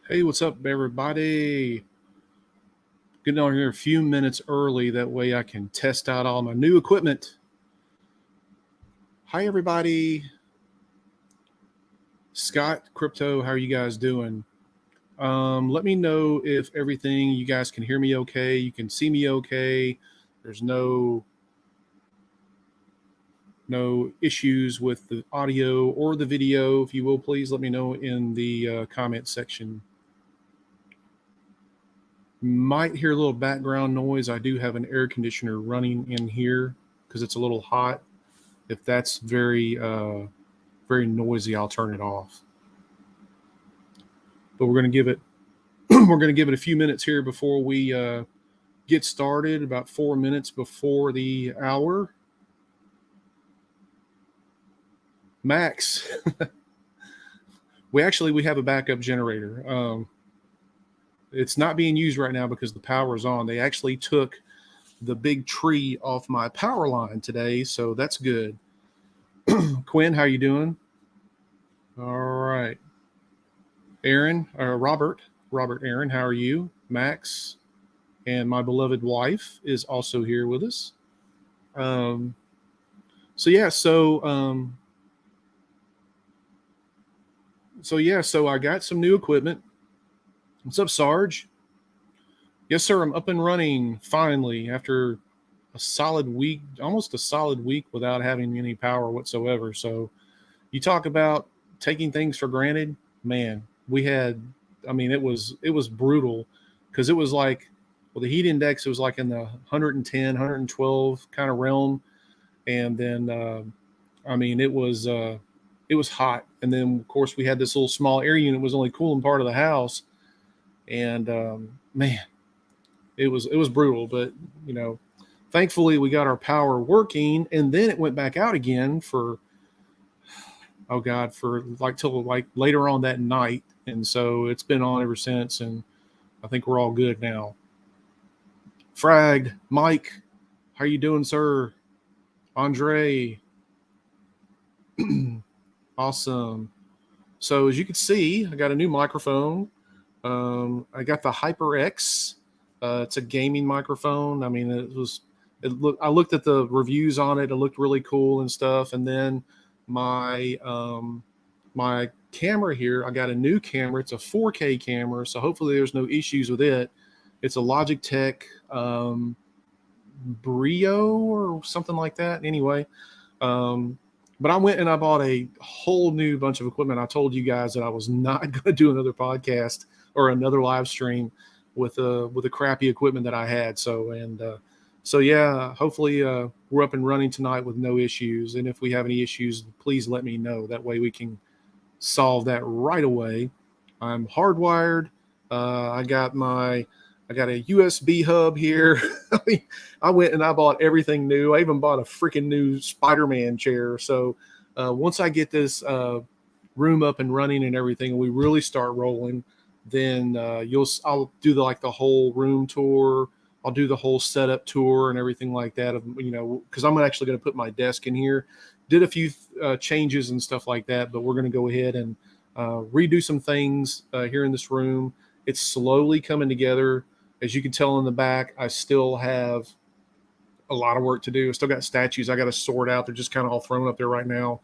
Hey, what's up, everybody? Getting on here a few minutes early. That way I can test out all my new equipment. Hi, everybody. Scott, Crypto, how are you guys doing? Let me know if everything, you guys can hear me okay. You can see me okay. There's no issues with the audio or the video. If you will, please let me know in the comment section. Might hear a little background noise. I do have an air conditioner running in here because it's a little hot. If that's very noisy, I'll turn it off. But we're going to give it a few minutes here before we get started. About 4 minutes before the hour. Max, we have a backup generator. It's not being used right now because the power is on. They actually took the big tree off my power line today, so that's good. Quinn, how you doing? All right. Aaron, Robert, Aaron, how are you? Max, and my beloved wife is also here with us. So I got some new equipment. What's up, Sarge? Yes, sir. I'm up and running finally after a solid week, almost a solid week without having any power whatsoever. So you talk about taking things for granted, man. It was brutal because it was like, well, the heat index was like in the 110, 112 kind of realm. And then, it was hot. And then, of course, we had this little small air unit was only cooling part of the house. And man, it was brutal. But, thankfully we got our power working, and then it went back out again for till like later on that night. And so it's been on ever since, and I think we're all good now. Fragged, Mike, how you doing, sir? Andre, awesome. So as you can see, I got a new microphone. I got the HyperX. It's a gaming microphone. I mean, I looked at the reviews on it. It looked really cool and stuff. And then my camera here, I got a new camera. It's a 4K camera, so hopefully there's no issues with it. It's a Logitech Brio or something like that. Anyway, but I went and I bought a whole new bunch of equipment. I told you guys that I was not going to do another podcast or another live stream with the crappy equipment that I had. So yeah, hopefully we're up and running tonight with no issues. And if we have any issues, please let me know. That way we can solve that right away. I'm hardwired. I got a USB hub here. I went and I bought everything new. I even bought a freaking new Spider-Man chair. So once I get this room up and running and everything, and we really start rolling, then I'll do the whole room tour. I'll do the whole setup tour and everything like that. Because I'm actually going to put my desk in here. Did a few changes and stuff like that, but we're going to go ahead and redo some things here in this room. It's slowly coming together. As you can tell in the back, I still have a lot of work to do. I still got statues I got to sort out. They're just kind of all thrown up there right now.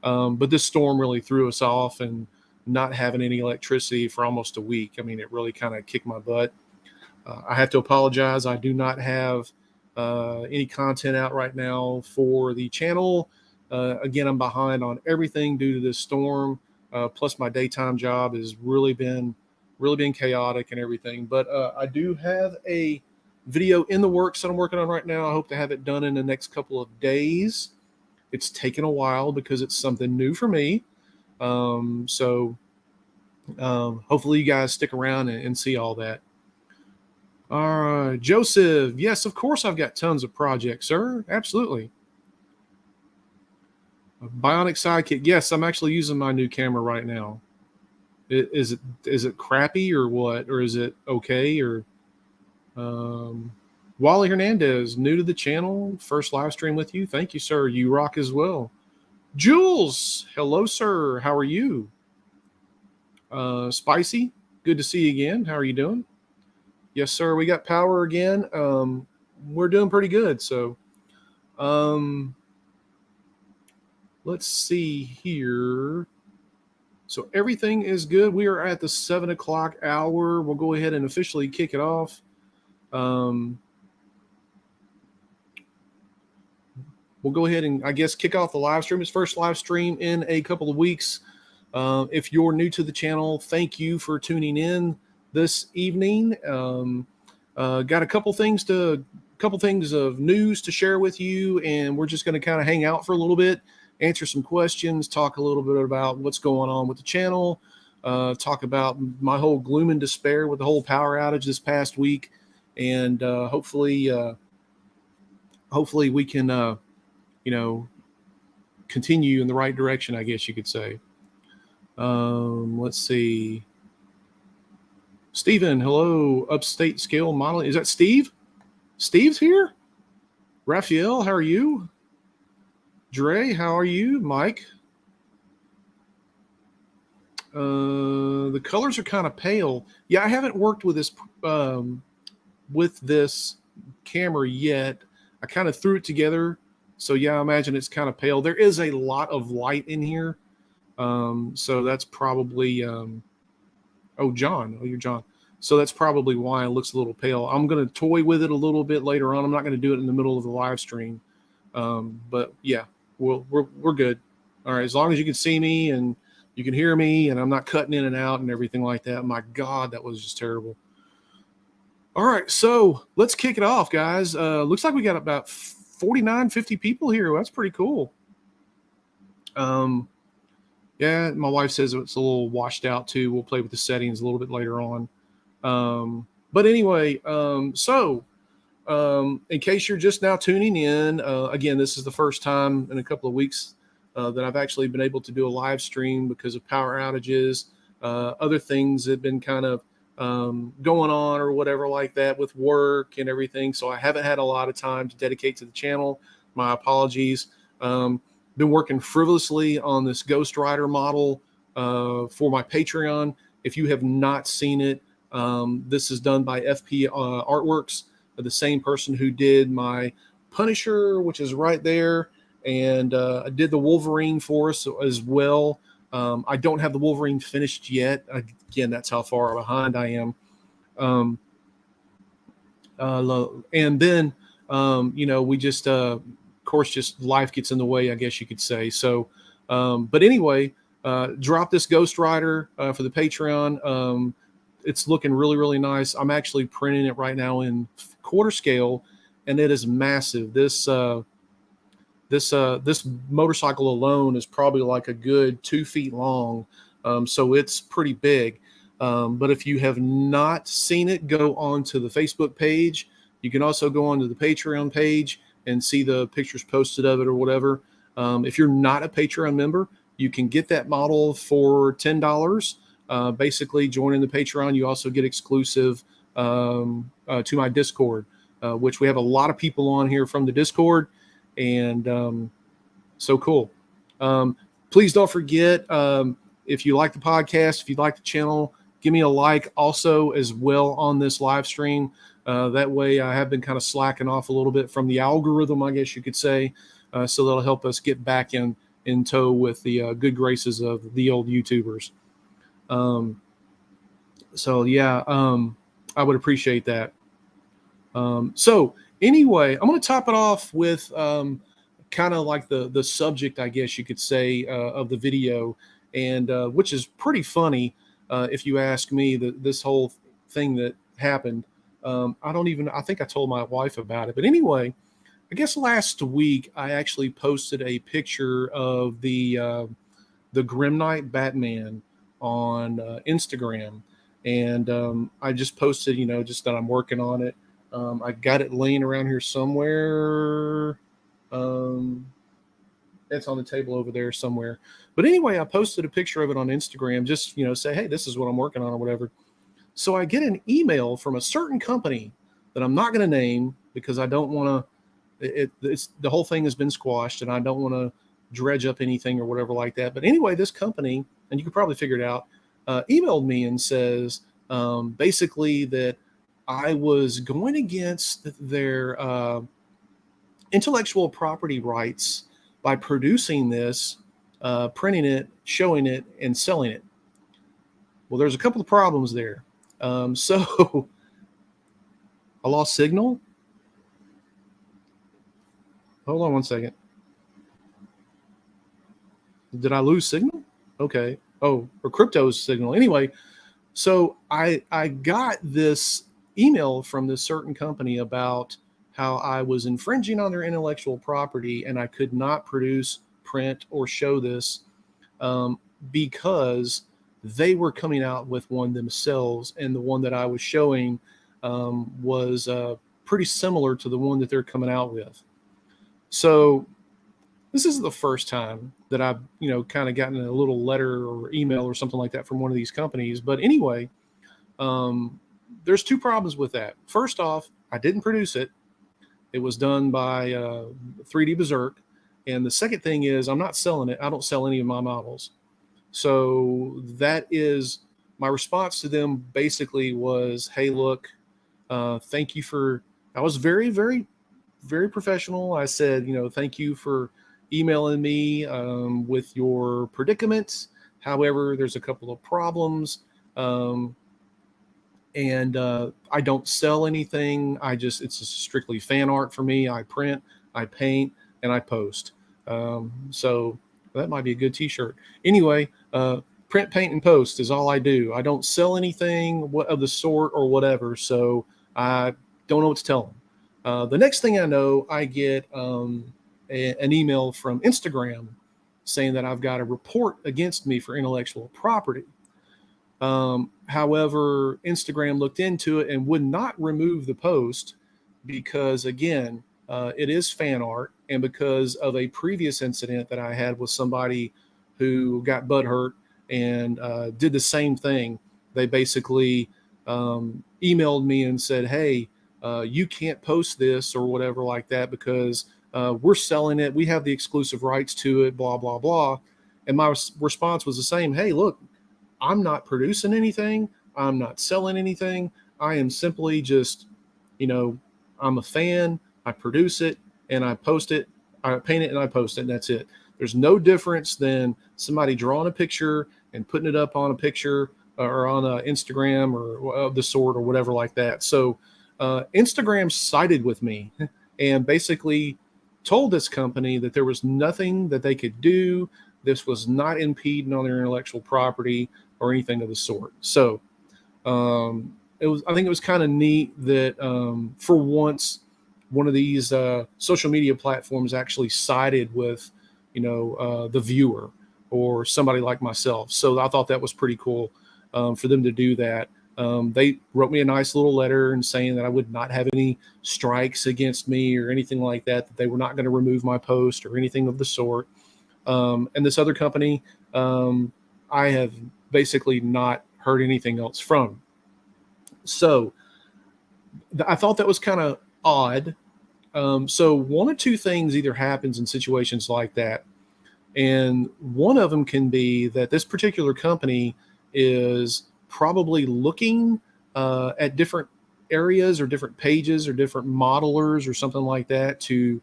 But this storm really threw us off, and not having any electricity for almost a week, I mean, it really kind of kicked my butt. I have to apologize. I do not have any content out right now for the channel. Again, I'm behind on everything due to this storm. Plus my daytime job has really been chaotic and everything. But I do have a video in the works that I'm working on right now. I hope to have it done in the next couple of days. It's taken a while because it's something new for me. So hopefully you guys stick around and see all that. All right, Joseph. Yes, of course I've got tons of projects, sir. Absolutely. A Bionic Sidekick. Yes, I'm actually using my new camera right now. Is it crappy or what? Or is it okay? Or Wally Hernandez, new to the channel, first live stream with you. Thank you, sir. You rock as well. Jules, hello, sir. How are you? Spicy, Good to see you again. How are you doing? Yes, sir. We got power again. We're doing pretty good. So, um, let's see here. So everything is good. We are at the 7 o'clock hour. We'll go ahead and officially kick it off. Um, we'll go ahead and I guess kick off the live stream. It's first live stream in a couple of weeks. If you're new to the channel, thank you for tuning in this evening. Got a couple things of news to share with you, and we're just going to kind of hang out for a little bit, answer some questions, talk a little bit about what's going on with the channel, talk about my whole gloom and despair with the whole power outage this past week, and hopefully we can continue in the right direction, I guess you could say. Let's see. Steven, hello, Upstate Scale Modeling. Is that Steve? Steve's here? Raphael, how are you? Dre, how are you? Mike? The colors are kind of pale. Yeah, I haven't worked with this camera yet. I kind of threw it together. So yeah, I imagine it's kind of pale. There is a lot of light in here. So that's probably, oh, John. Oh, you're John. So that's probably why it looks a little pale. I'm going to toy with it a little bit later on. I'm not going to do it in the middle of the live stream. But yeah, we're good. All right. As long as you can see me and you can hear me and I'm not cutting in and out and everything like that. My God, that was just terrible. All right. So let's kick it off, guys. Looks like we got about 49, 50 people here. That's pretty cool. Yeah, my wife says it's a little washed out too. We'll play with the settings a little bit later on. But anyway, so in case you're just now tuning in, again, this is the first time in a couple of weeks that I've actually been able to do a live stream because of power outages, other things that have been kind of going on or whatever like that with work and everything. So I haven't had a lot of time to dedicate to the channel. My apologies. Been working frivolously on this Ghost Rider model for my Patreon. If you have not seen it, this is done by FP Artworks, the same person who did my Punisher, which is right there, and I did the Wolverine for us as well. I don't have the Wolverine finished yet. Again, that's how far behind I am. And then, we just, of course, just life gets in the way, I guess you could say. So, but anyway, drop this Ghost Rider for the Patreon. It's looking really, really nice. I'm actually printing it right now in quarter scale, and it is massive. This motorcycle alone is probably like a good 2 feet long. So it's pretty big. But if you have not seen it, go on to the Facebook page. You can also go onto the Patreon page and see the pictures posted of it or whatever. If you're not a Patreon member, you can get that model for $10. Basically, joining the Patreon, you also get exclusive to my Discord, which we have a lot of people on here from the Discord. And so cool. Please don't forget, if you like the podcast, if you like the channel, give me a like also as well on this live stream. That way I have been kind of slacking off a little bit from the algorithm, I guess you could say. So that'll help us get back in tow with the good graces of the old YouTubers. So yeah, I would appreciate that. So anyway, I'm going to top it off with kind of like the subject, I guess you could say, of the video, and which is pretty funny if you ask me. This whole thing that happened, I think I told my wife about it. But anyway, I guess last week I actually posted a picture of the Grim Knight Batman on Instagram, and I just posted, just that I'm working on it. I got it laying around here somewhere. It's on the table over there somewhere. But anyway, I posted a picture of it on Instagram, just, say, hey, this is what I'm working on or whatever. So I get an email from a certain company that I'm not going to name because I don't want to, the whole thing has been squashed and I don't want to dredge up anything or whatever like that. But anyway, this company, and you could probably figure it out, emailed me and says basically that I was going against their intellectual property rights by producing this, printing it, showing it, and selling it. Well, there's a couple of problems there. So I lost signal. Hold on one second. Did I lose signal? Okay. Oh, or crypto's signal. Anyway, so I got this email from this certain company about how I was infringing on their intellectual property and I could not produce, print, or show this because they were coming out with one themselves, and the one that I was showing was pretty similar to the one that they're coming out with. So this is the first time that I've, kind of gotten a little letter or email or something like that from one of these companies. But anyway, there's two problems with that. First off, I didn't produce it. It was done by 3D Berserk. And the second thing is I'm not selling it. I don't sell any of my models. So that is my response to them basically was, hey, look, thank you for, I was very, very, very professional. I said, thank you for emailing me with your predicaments. However, there's a couple of problems. And I don't sell anything. It's strictly fan art for me. I print, I paint, and I post. So that might be a good t-shirt. Anyway, print, paint, and post is all I do. I don't sell anything of the sort or whatever. So I don't know what to tell them. The next thing I know, I get an email from Instagram saying that I've got a report against me for intellectual property. However, Instagram looked into it and would not remove the post because, again, it is fan art, and because of a previous incident that I had with somebody who got butthurt and did the same thing. They basically emailed me and said, hey, you can't post this or whatever like that because we're selling it. We have the exclusive rights to it, blah, blah, blah. And my response was the same. Hey, look, I'm not producing anything. I'm not selling anything. I am simply just, I'm a fan. I produce it and I post it. I paint it and I post it, and that's it. There's no difference than somebody drawing a picture and putting it up on a picture or on a Instagram or of the sort or whatever like that. So Instagram sided with me and basically told this company that there was nothing that they could do. This was not impeding on their intellectual property or anything of the sort. So I think it was kind of neat that for once, one of these social media platforms actually sided with, the viewer or somebody like myself. So I thought that was pretty cool for them to do that. They wrote me a nice little letter and saying that I would not have any strikes against me or anything like that, that they were not going to remove my post or anything of the sort. And this other company, I have basically not heard anything else from. So I thought that was kind of odd. So one of two things either happens in situations like that. And one of them can be that this particular company is probably looking at different areas or different pages or different modelers or something like that to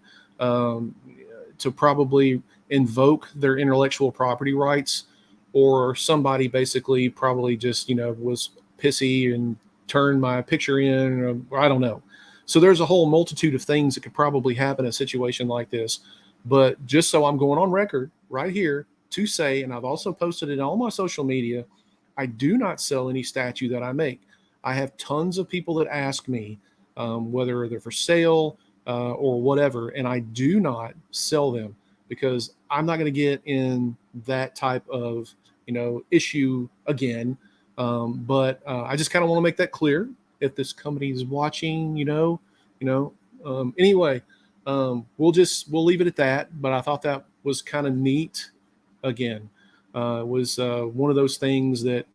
probably invoke their intellectual property rights, or somebody basically probably just, was pissy and turned my picture in, or I don't know. So there's a whole multitude of things that could probably happen in a situation like this. But just so I'm going on record right here to say, and I've also posted it on all my social media, I do not sell any statue that I make. I have tons of people that ask me whether they're for sale or whatever, and I do not sell them because I'm not going to get in that type of, issue again. But I just kind of want to make that clear. If this company is watching, anyway, we'll leave it at that. But I thought that was kind of neat. Again, was one of those things that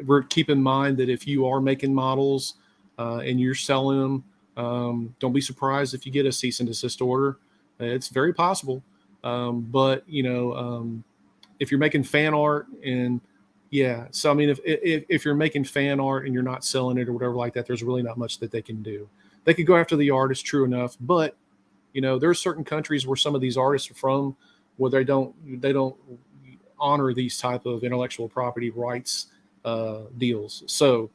we're keep in mind that if you are making models and you're selling them, don't be surprised if you get a cease and desist order. It's very possible. But if you're making fan art and Yeah. So I mean, if you're making fan art and you're not selling it or whatever like that, there's really not much that they can do. They could go after the artist, true enough, but there are certain countries where some of these artists are from where they don't honor these type of intellectual property rights deals. So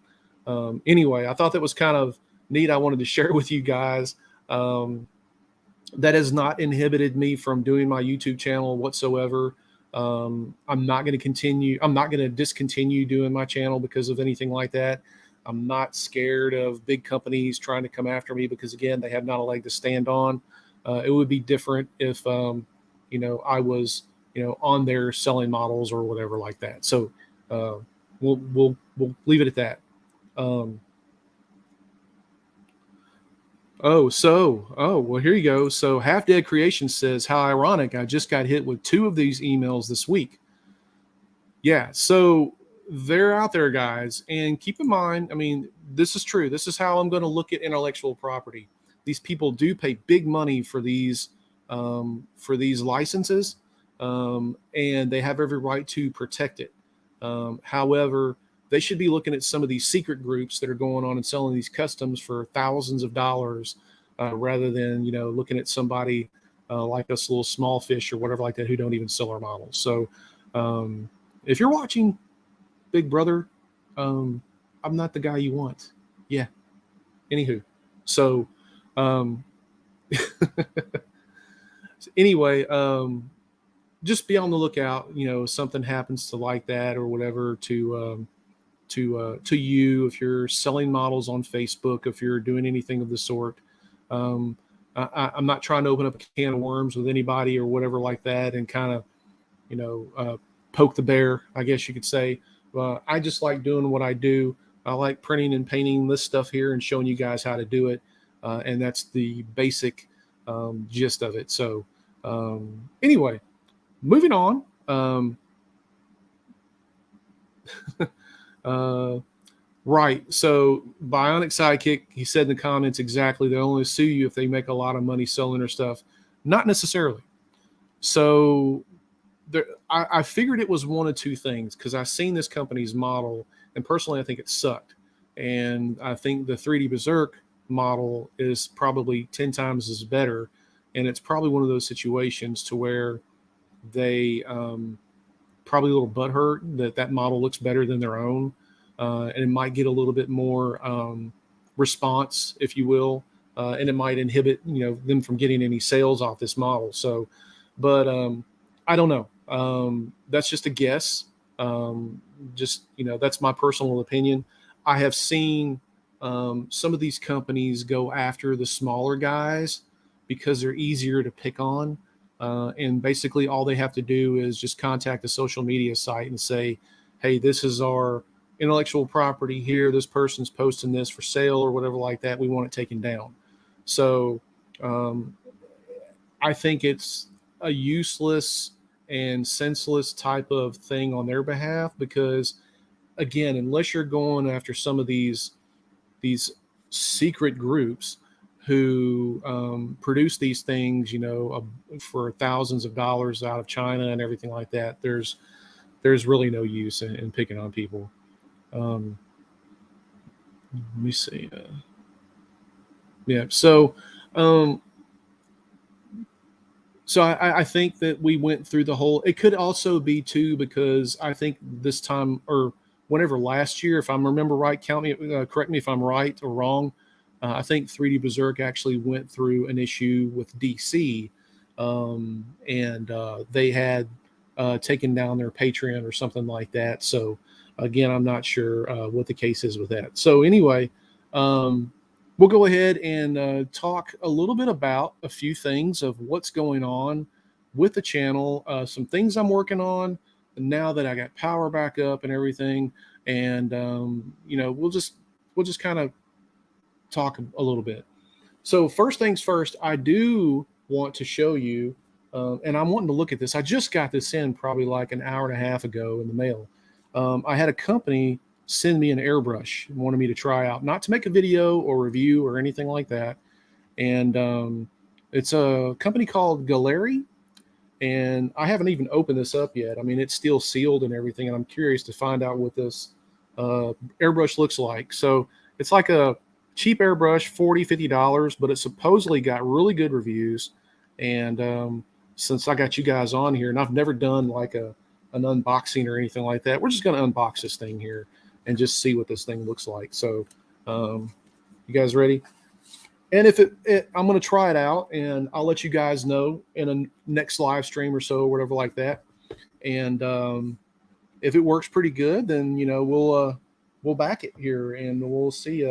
anyway, I thought that was kind of neat. I wanted to share with you guys. That has not inhibited me from doing my YouTube channel whatsoever. I'm not going to continue. I'm not going to discontinue doing my channel because of anything like that. I'm not scared of big companies trying to come after me because, again, they have not a leg to stand on. It would be different if, I was, on there selling models or whatever like that. So we'll leave it at that. Well, here you go. So Half Dead Creation says, how ironic. I just got hit with 2 of these emails this week. Yeah. So they're out there, guys. And keep in mind, I mean, this is true. This is how I'm going to look at intellectual property. These people do pay big money for these licenses, and they have every right to protect it. However, they should be looking at some of these secret groups that are going on and selling these customs for thousands of dollars, rather than looking at somebody like us, little small fish or whatever like that, who don't even sell our models. So if you're watching, big brother, I'm not the guy you want. Yeah. Anywho, so anyway, just be on the lookout. If something happens to like that or whatever to you, if you're selling models on Facebook, if you're doing anything of the sort. I'm not trying to open up a can of worms with anybody or whatever like that and kind of, poke the bear, I guess you could say. I just like doing what I do. I like printing and painting this stuff here and showing you guys how to do it. And that's the basic gist of it. So anyway, moving on. Right. So Bionic Sidekick, he said in the comments, exactly, they only sue you if they make a lot of money selling their stuff. Not necessarily. So I figured it was one of 2 things because I've seen this company's model, and personally, I think it sucked. And I think the 3D Berserk model is probably 10 times as better. And it's probably one of those situations to where they probably a little butthurt that model looks better than their own. And it might get a little bit more response, if you will. And it might inhibit, them from getting any sales off this model. So, but I don't know. That's just a guess. That's my personal opinion. I have seen some of these companies go after the smaller guys because they're easier to pick on. And basically all they have to do is just contact a social media site and say, hey, this is our intellectual property here. This person's posting this for sale or whatever like that. We want it taken down. So I think it's a useless and senseless type of thing on their behalf because, again, unless you're going after some of these secret groups who produce these things, for thousands of dollars out of China and everything like that, there's really no use in picking on people. Let me see. Yeah. So I think that we went through the whole, it could also be too, because I think this time or whenever last year, if I remember right, correct me if I'm right or wrong. I think 3D Berserk actually went through an issue with DC, and they had taken down their Patreon or something like that. So again, I'm not sure what the case is with that. So anyway, we'll go ahead and talk a little bit about a few things of what's going on with the channel, some things I'm working on now that I got power back up and everything. And, we'll just kind of talk a little bit. So first things first, I do want to show you, and I'm wanting to look at this. I just got this in probably like an hour and a half ago in the mail. I had a company send me an airbrush and wanted me to try out, not to make a video or review or anything like that. And it's a company called Galeri. And I haven't even opened this up yet. I mean, it's still sealed and everything, and I'm curious to find out what this airbrush looks like. So it's like a cheap airbrush, $40-50, but it supposedly got really good reviews. And since I got you guys on here, and I've never done like an unboxing or anything like that, we're just going to unbox this thing here and just see what this thing looks like. So you guys ready? And if I'm going to try it out, and I'll let you guys know in a next live stream or so, or whatever like that. And if it works pretty good, then we'll back it here, and we'll see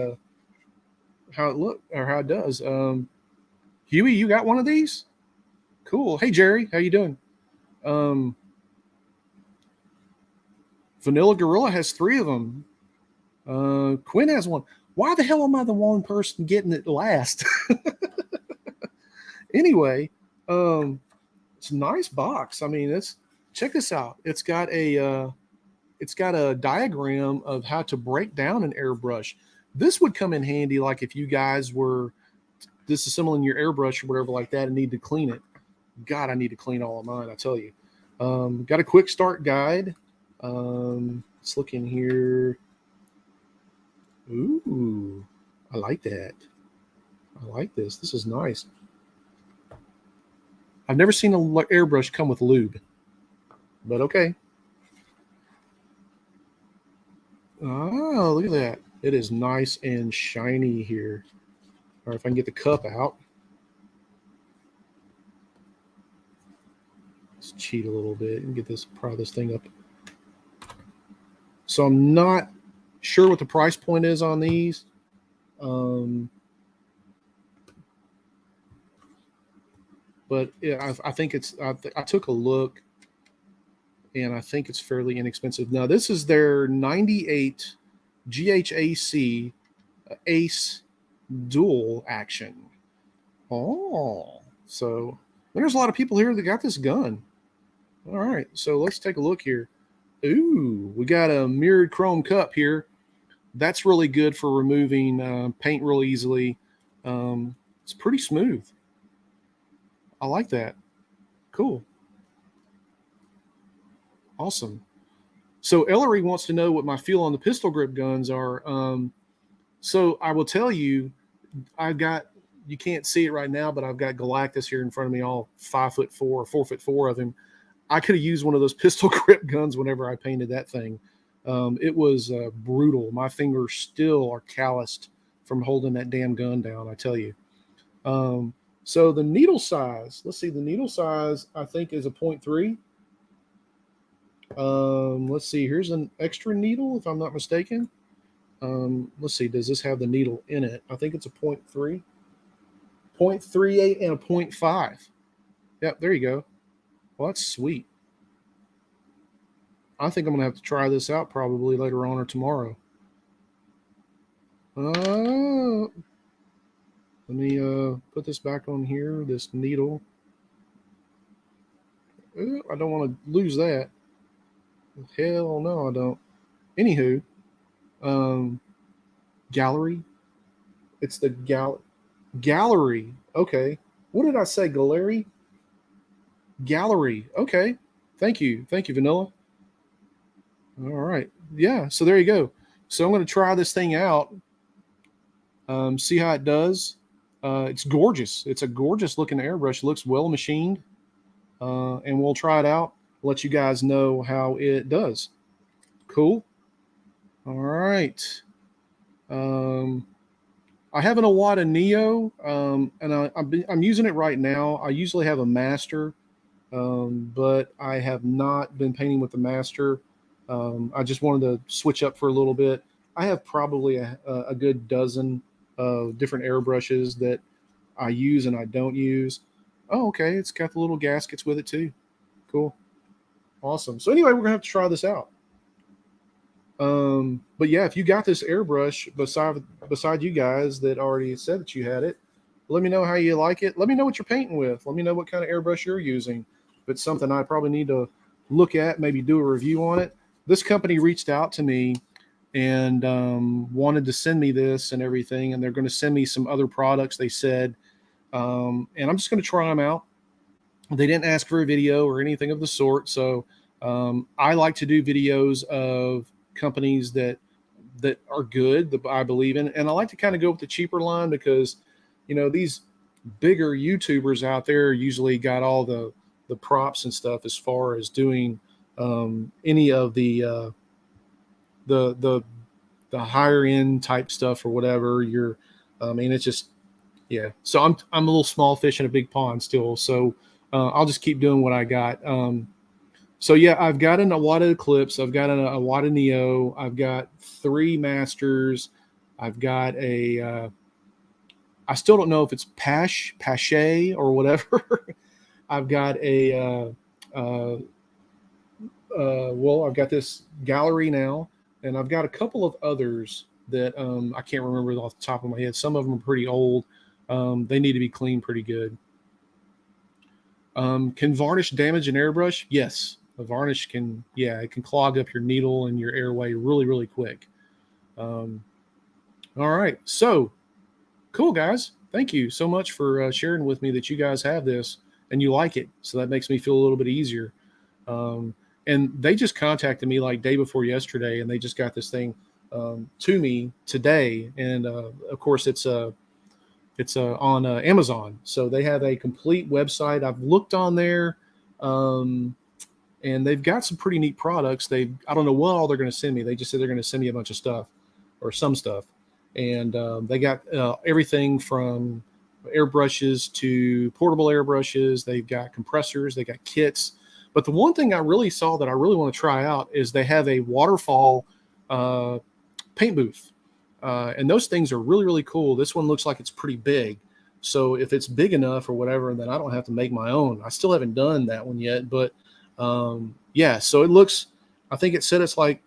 how it look or how it does. Huey, you got one of these? Cool. Hey Jerry, how you doing? Vanilla Gorilla has 3 of them. Quinn has one. Why the hell am I the one person getting it last? Anyway, it's a nice box. I mean, check this out. It's got a diagram of how to break down an airbrush. This would come in handy, like if you guys were disassembling your airbrush or whatever like that and need to clean it. God, I need to clean all of mine, I tell you. Got a quick start guide. Let's look in here. Ooh, I like that. I like this. This is nice. I've never seen an airbrush come with lube, but okay. Oh, look at that. It is nice and shiny here. Or if I can get the cup out. Let's cheat a little bit and pry this thing up. So I'm not sure what the price point is on these. But yeah, I think I took a look, and I think it's fairly inexpensive. Now, this is their 98 GHAC Ace dual action. Oh, so there's a lot of people here that got this gun. All right, so let's take a look here. Ooh, we got a mirrored chrome cup here. That's really good for removing paint real easily. It's pretty smooth. I like that. Cool. Awesome. So Ellery wants to know what my feel on the pistol grip guns are. So I will tell you, you can't see it right now, but I've got Galactus here in front of me, all 5'4" or 4'4" of him. I could have used one of those pistol grip guns whenever I painted that thing. It was brutal. My fingers still are calloused from holding that damn gun down, I tell you. So the needle size, let's see, the needle size I think is a 0.3. Let's see, here's an extra needle if I'm not mistaken. Let's see, does this have the needle in it? I think it's a 0.3, 0.38 and a 0.5. Yep, there you go. Well, that's sweet. I think I'm going to have to try this out probably later on or tomorrow. Let me put this back on here, this needle. I don't want to lose that. Hell no, I don't. Anywho, gallery. It's the gallery. Okay. What did I say? Gallery? Gallery. Okay. Thank you. Thank you, Vanilla. All right. Yeah. So there you go. So I'm going to try this thing out. See how it does. It's gorgeous. It's a gorgeous looking airbrush. It looks well machined. And we'll try it out. Let you guys know how it does. Cool. All right. I have an Iwata Neo, and I'm using it right now. I usually have a master, but I have not been painting with the master. I just wanted to switch up for a little bit. I have probably a good dozen different airbrushes that I use and I don't use. Oh, okay. It's got the little gaskets with it too. Cool. Awesome. So anyway, we're going to have to try this out. But yeah, if you got this airbrush beside you guys that already said that you had it, let me know how you like it. Let me know what you're painting with. Let me know what kind of airbrush you're using. If it's something I probably need to look at, maybe do a review on it. This company reached out to me and wanted to send me this and everything, and they're going to send me some other products, they said. And I'm just going to try them out They didn't ask for a video or anything of the sort. So I like to do videos of companies that are good, that I believe in, and I like to kind of go with the cheaper line because, these bigger YouTubers out there usually got all the props and stuff as far as doing any of the higher end type stuff or whatever. It's just, yeah. So I'm a little small fish in a big pond still. So I'll just keep doing what I got. So yeah, I've got an Awada Eclipse. I've got an Awada Neo. I've got 3 Masters. I've got I still don't know if it's Pache or whatever. I've got I've got this gallery now, and I've got a couple of others that I can't remember off the top of my head. Some of them are pretty old. They need to be cleaned pretty good. Can varnish damage an airbrush? Yes. A varnish it can clog up your needle and your airway really, really quick. All right. So cool, guys. Thank you so much for sharing with me that you guys have this and you like it. So that makes me feel a little bit easier. And they just contacted me like day before yesterday, and they just got this thing to me today. And of course, it's on Amazon. So they have a complete website. I've looked on there, and they've got some pretty neat products. I don't know what all they're going to send me. They just said they're going to send me a bunch of stuff or some stuff. And they got everything from airbrushes to portable airbrushes. They've got compressors. They got kits. But the one thing I really saw that I really want to try out is they have a waterfall paint booth. And those things are really, really cool. This one looks like it's pretty big. So if it's big enough or whatever, then I don't have to make my own. I still haven't done that one yet. But yeah, so it looks, I think it said it's like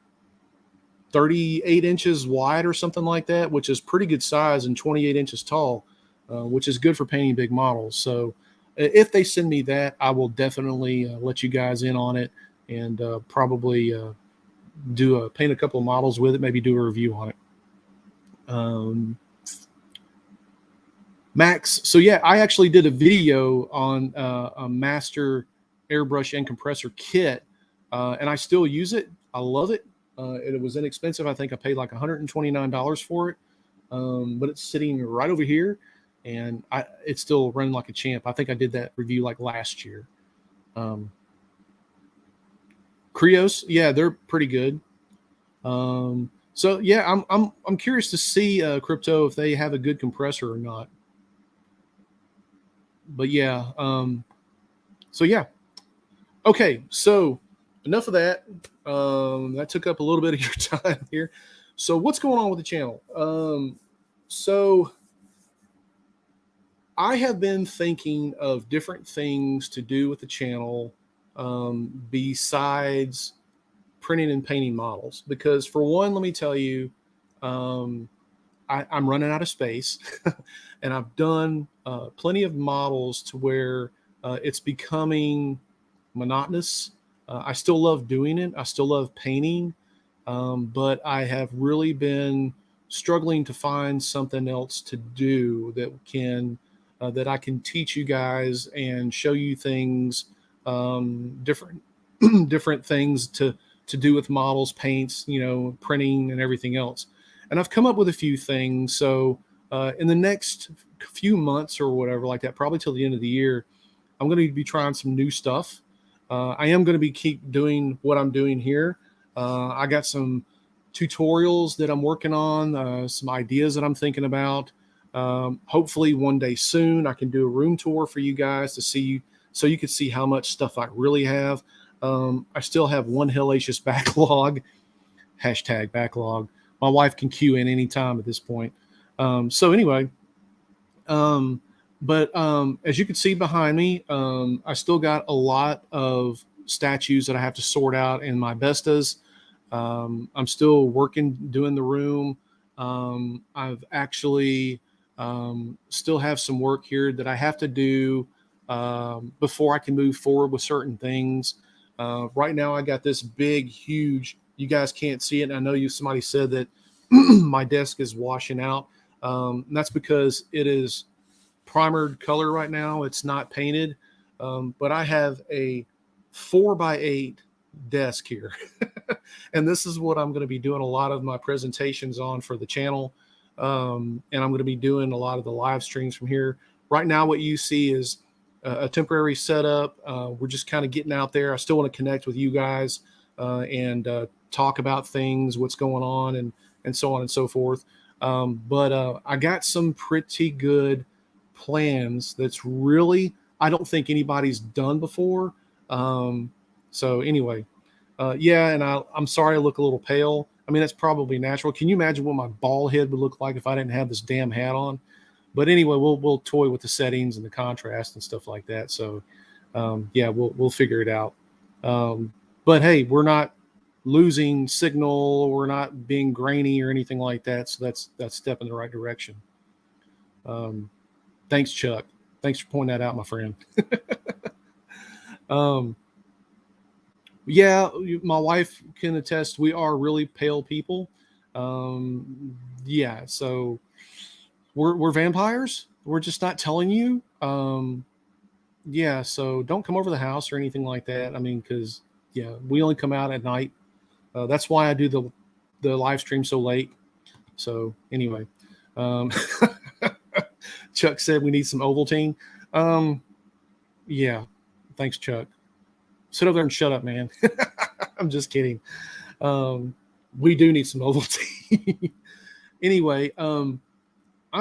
38 inches wide or something like that, which is pretty good size, and 28 inches tall, which is good for painting big models. So if they send me that, I will definitely let you guys in on it, and probably paint a couple of models with it, maybe do a review on it. Max, so yeah, I actually did a video on a master airbrush and compressor kit, and I still use it. I love it. It was inexpensive. I think I paid like $129 for it, but it's sitting right over here, and it's still running like a champ. I think I did that review like last year. Krios, yeah, they're pretty good. So yeah, I'm curious to see Crypto if they have a good compressor or not. But yeah, so yeah, okay. So enough of that. That took up a little bit of your time here. So what's going on with the channel? So I have been thinking of different things to do with the channel besides printing and painting models. Because for one, let me tell you, I'm running out of space, and I've done plenty of models to where it's becoming monotonous. I still love doing it. I still love painting, but I have really been struggling to find something else to do that I can teach you guys and show you things, different different things to do with models, paints, printing and everything else. And I've come up with a few things. So in the next few months or whatever like that, probably till the end of the year, I'm going to be trying some new stuff. I am going to keep doing what I'm doing here. I got some tutorials that I'm working on, some ideas that I'm thinking about. Hopefully one day soon I can do a room tour for you guys to see, so you can see how much stuff I really have. I still have one hellacious backlog, hashtag backlog. My wife can cue in any time at this point. So anyway, but as you can see behind me, I still got a lot of statues that I have to sort out in my Bestas. I'm still working, doing the room. I've actually still have some work here that I have to do before I can move forward with certain things. Right now I got this big, huge, you guys can't see it. I know somebody said that my desk is washing out. That's because it is primered color right now. It's not painted. but I have a 4x8 desk here. And this is what I'm going to be doing a lot of my presentations on for the channel. And I'm going to be doing a lot of the live streams from here. Right now, what you see is a temporary setup. We're just kind of getting out there. I still want to connect with you guys and talk about things, what's going on, and so on and so forth. But I got some pretty good plans that's really, I don't think anybody's done before. So anyway, yeah, and I'm sorry I look a little pale. I mean, that's probably natural. Can you imagine what my bald head would look like if I didn't have this damn hat on? But anyway, we'll toy with the settings and the contrast and stuff like that. So yeah, we'll figure it out. But hey, we're not losing signal. We're not being grainy or anything like that. So that's a step in the right direction. Thanks, Chuck. Thanks for pointing that out, my friend. Yeah, my wife can attest. We are really pale people. Yeah, so we're vampires. We're just not telling you. Yeah, so don't come over the house or anything like that. I mean, because yeah, we only come out at night. That's why I do the live stream so late. So anyway, Chuck said we need some Ovaltine. Yeah, thanks, Chuck. Sit over there and shut up, man. I'm just kidding. We do need some Ovaltine. Anyway, I'm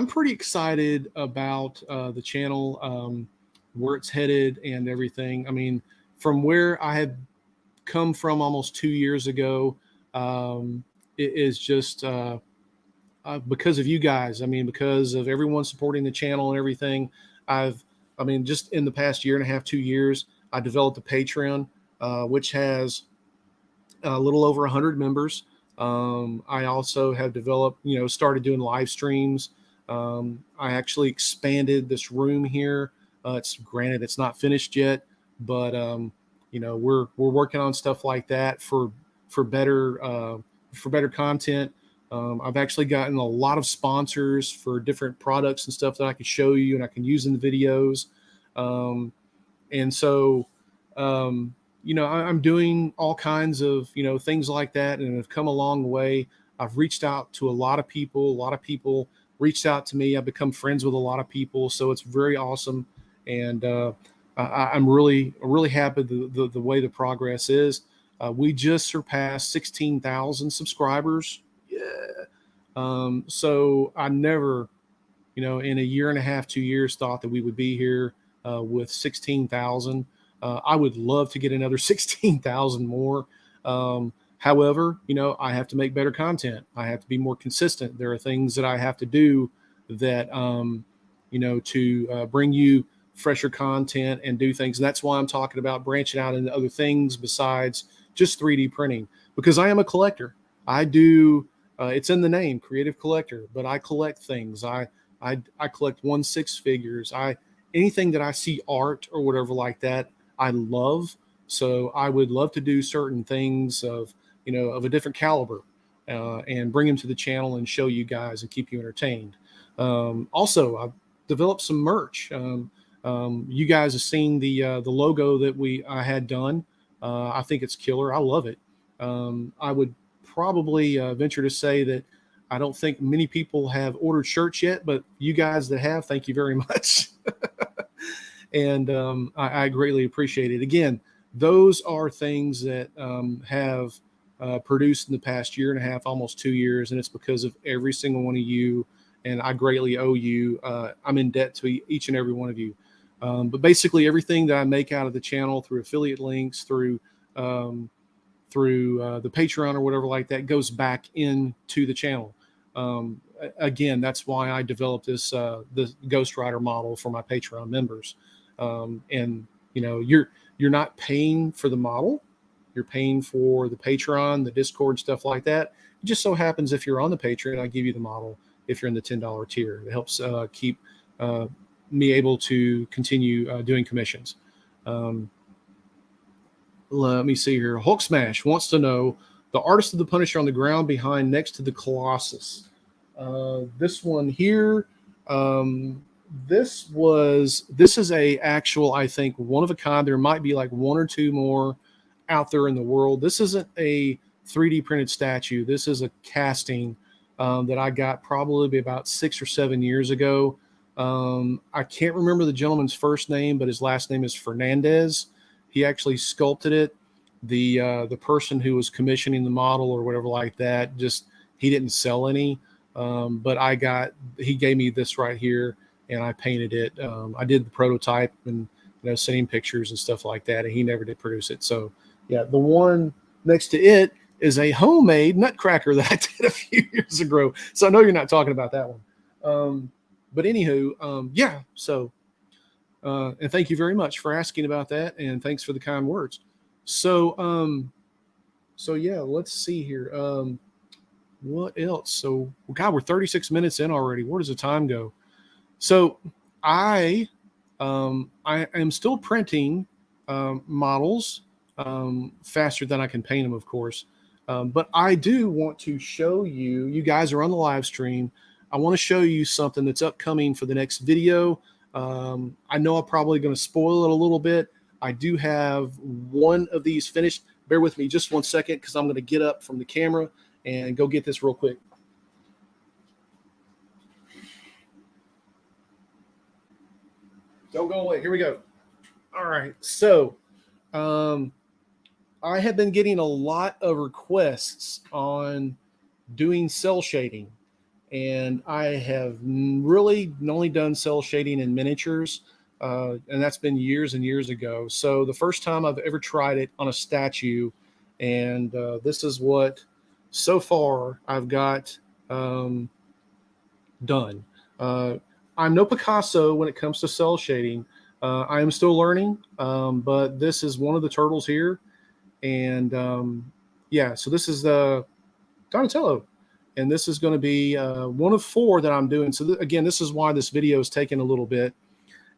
pretty excited about the channel, where it's headed and everything. I mean, from where I had come from almost 2 years ago, it is just because of you guys. I mean, because of everyone supporting the channel and everything. I mean, just in the past year and a half, 2 years, I developed a Patreon, which has a little over 100 members. I also have developed, started doing live streams. I actually expanded this room here. Granted, it's not finished yet, but we're working on stuff like that for better content. I've actually gotten a lot of sponsors for different products and stuff that I can show you and I can use in the videos. And so, I'm doing all kinds of, things like that, and have come a long way. I've reached out to a lot of people. A lot of people reached out to me. I've become friends with a lot of people. So it's very awesome. And I'm really happy the way the progress is. We just surpassed 16,000 subscribers. Yeah. So I never, in a year and a half, 2 years, thought that we would be here with 16,000. I would love to get another 16,000 more. However, I have to make better content. I have to be more consistent. There are things that I have to do that, to bring you fresher content and do things. And that's why I'm talking about branching out into other things besides just 3D printing, because I am a collector. I do, it's in the name, creative collector, but I collect things. I collect 1/6 figures. Anything that I see art or whatever like that, I love. So I would love to do certain things of a different caliber, and bring them to the channel and show you guys and keep you entertained. Also, I've developed some merch. You guys have seen the logo that I had done. I think it's killer. I love it. I would probably venture to say that I don't think many people have ordered shirts yet, but you guys that have, thank you very much. And I greatly appreciate it. Again, those are things that have produced in the past year and a half, almost 2 years, and it's because of every single one of you, and I greatly owe you. I'm in debt to each and every one of you. But basically, everything that I make out of the channel through affiliate links, through the Patreon or whatever like that, goes back into the channel. Again, that's why I developed this Ghost Rider model for my Patreon members. And you're not paying for the model, you're paying for the Patreon, the Discord, stuff like that. It just so happens if you're on the Patreon, I give you the model if you're in the $10 tier. It helps keep me able to continue doing commissions. Let me see here. Hulk Smash wants to know the artist of the Punisher on the ground behind next to the Colossus. This one here, this is a actual, I think, one of a kind. There might be like one or two more out there in the world. This isn't a 3D printed statue. This is a casting that I got probably about 6 or 7 years ago. I can't remember the gentleman's first name, but his last name is Fernandez. He actually sculpted it. The person who was commissioning the model or whatever like that, just he didn't sell any. But he gave me this right here, and I painted it. I did the prototype and sent him pictures and stuff like that, and he never did produce it. So yeah, the one next to it is a homemade nutcracker that I did a few years ago. So I know you're not talking about that one. But anywho, yeah. So and thank you very much for asking about that, and thanks for the kind words. So yeah, let's see here. What else? So God, we're 36 minutes in already. Where does the time go? So I am still printing models faster than I can paint them, of course. But I do want to show you. You guys are on the live stream. I want to show you something that's upcoming for the next video. I know I'm probably going to spoil it a little bit. I do have one of these finished. Bear with me just 1 second because I'm going to get up from the camera and go get this real quick. Don't go away. Here we go. All right. So I have been getting a lot of requests on doing cell shading. And I have really only done cell shading in miniatures. And that's been years and years ago. So the first time I've ever tried it on a statue. And this is what so far I've got done. I'm no Picasso when it comes to cell shading. I am still learning, but this is one of the turtles here. And yeah, so this is the Donatello. And this is going to be one of 4 that I'm doing. So again, this is why this video is taking a little bit.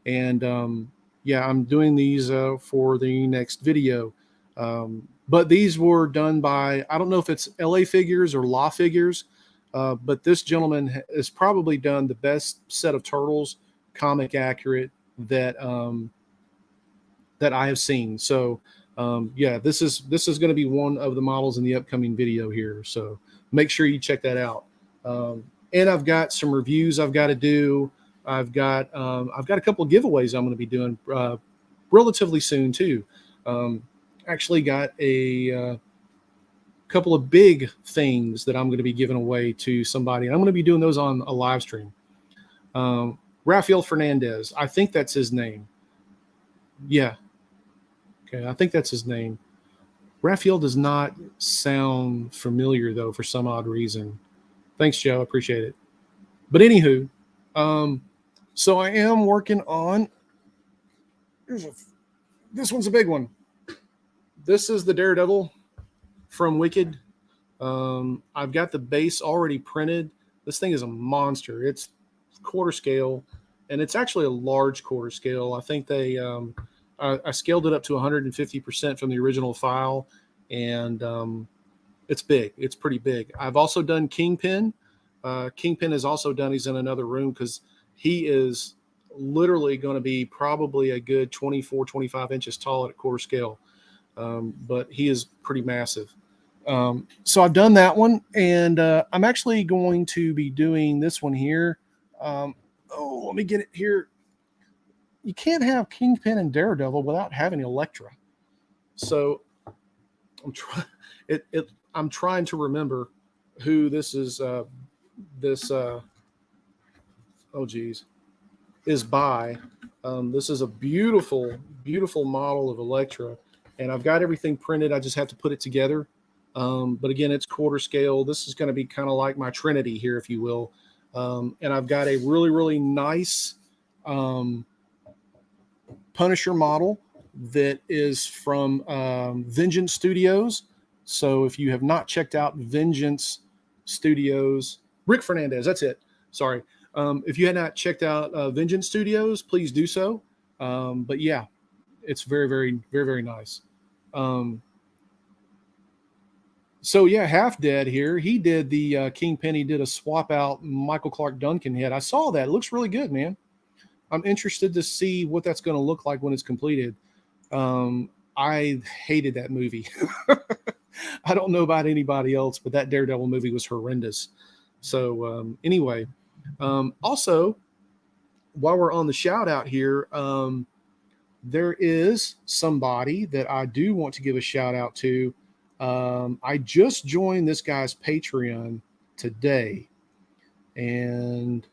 And yeah, I'm doing these for the next video. But these were done by, I don't know if it's LA Figures or La Figures, but this gentleman has probably done the best set of turtles, comic accurate, that I have seen. So yeah, this is going to be one of the models in the upcoming video here. So make sure you check that out. And I've got some reviews I've got to do. I've got a couple of giveaways I'm going to be doing relatively soon too. Actually got a couple of big things that I'm going to be giving away to somebody. And I'm going to be doing those on a live stream. Rafael Fernandez, I think that's his name. Yeah. Okay, I think that's his name. Raphael does not sound familiar, though, for some odd reason. Thanks, Joe. I appreciate it. But anywho, so I am working on, this one's a big one. This is the Daredevil from Wicked. I've got the base already printed. This thing is a monster. It's quarter scale, and it's actually a large quarter scale. I think they I scaled it up to 150% from the original file, and it's big. It's pretty big. I've also done Kingpin. Kingpin is also done. He's in another room because he is literally going to be probably a good 24, 25 inches tall at a quarter scale. But he is pretty massive. So I've done that one, and I'm actually going to be doing this one here. Let me get it here. You can't have Kingpin and Daredevil without having Elektra. So I'm trying to remember who this is. Is by. This is a beautiful, beautiful model of Elektra, and I've got everything printed. I just have to put it together. But again, it's quarter scale. This is going to be kind of like my Trinity here, if you will. And I've got a really, really nice Punisher model that is from Vengeance Studios. So if you have not checked out Vengeance Studios, Rick Fernandez, that's it. Sorry. If you had not checked out Vengeance Studios, please do so. But yeah, it's very, very, very, very nice. So yeah, Half Dead here. He did the Kingpin. He did a swap out Michael Clark Duncan head. I saw that. It looks really good, man. I'm interested to see what that's going to look like when it's completed. I hated that movie. I don't know about anybody else, but that Daredevil movie was horrendous. So anyway, also while we're on the shout out here, there is somebody that I do want to give a shout out to. I just joined this guy's Patreon today, and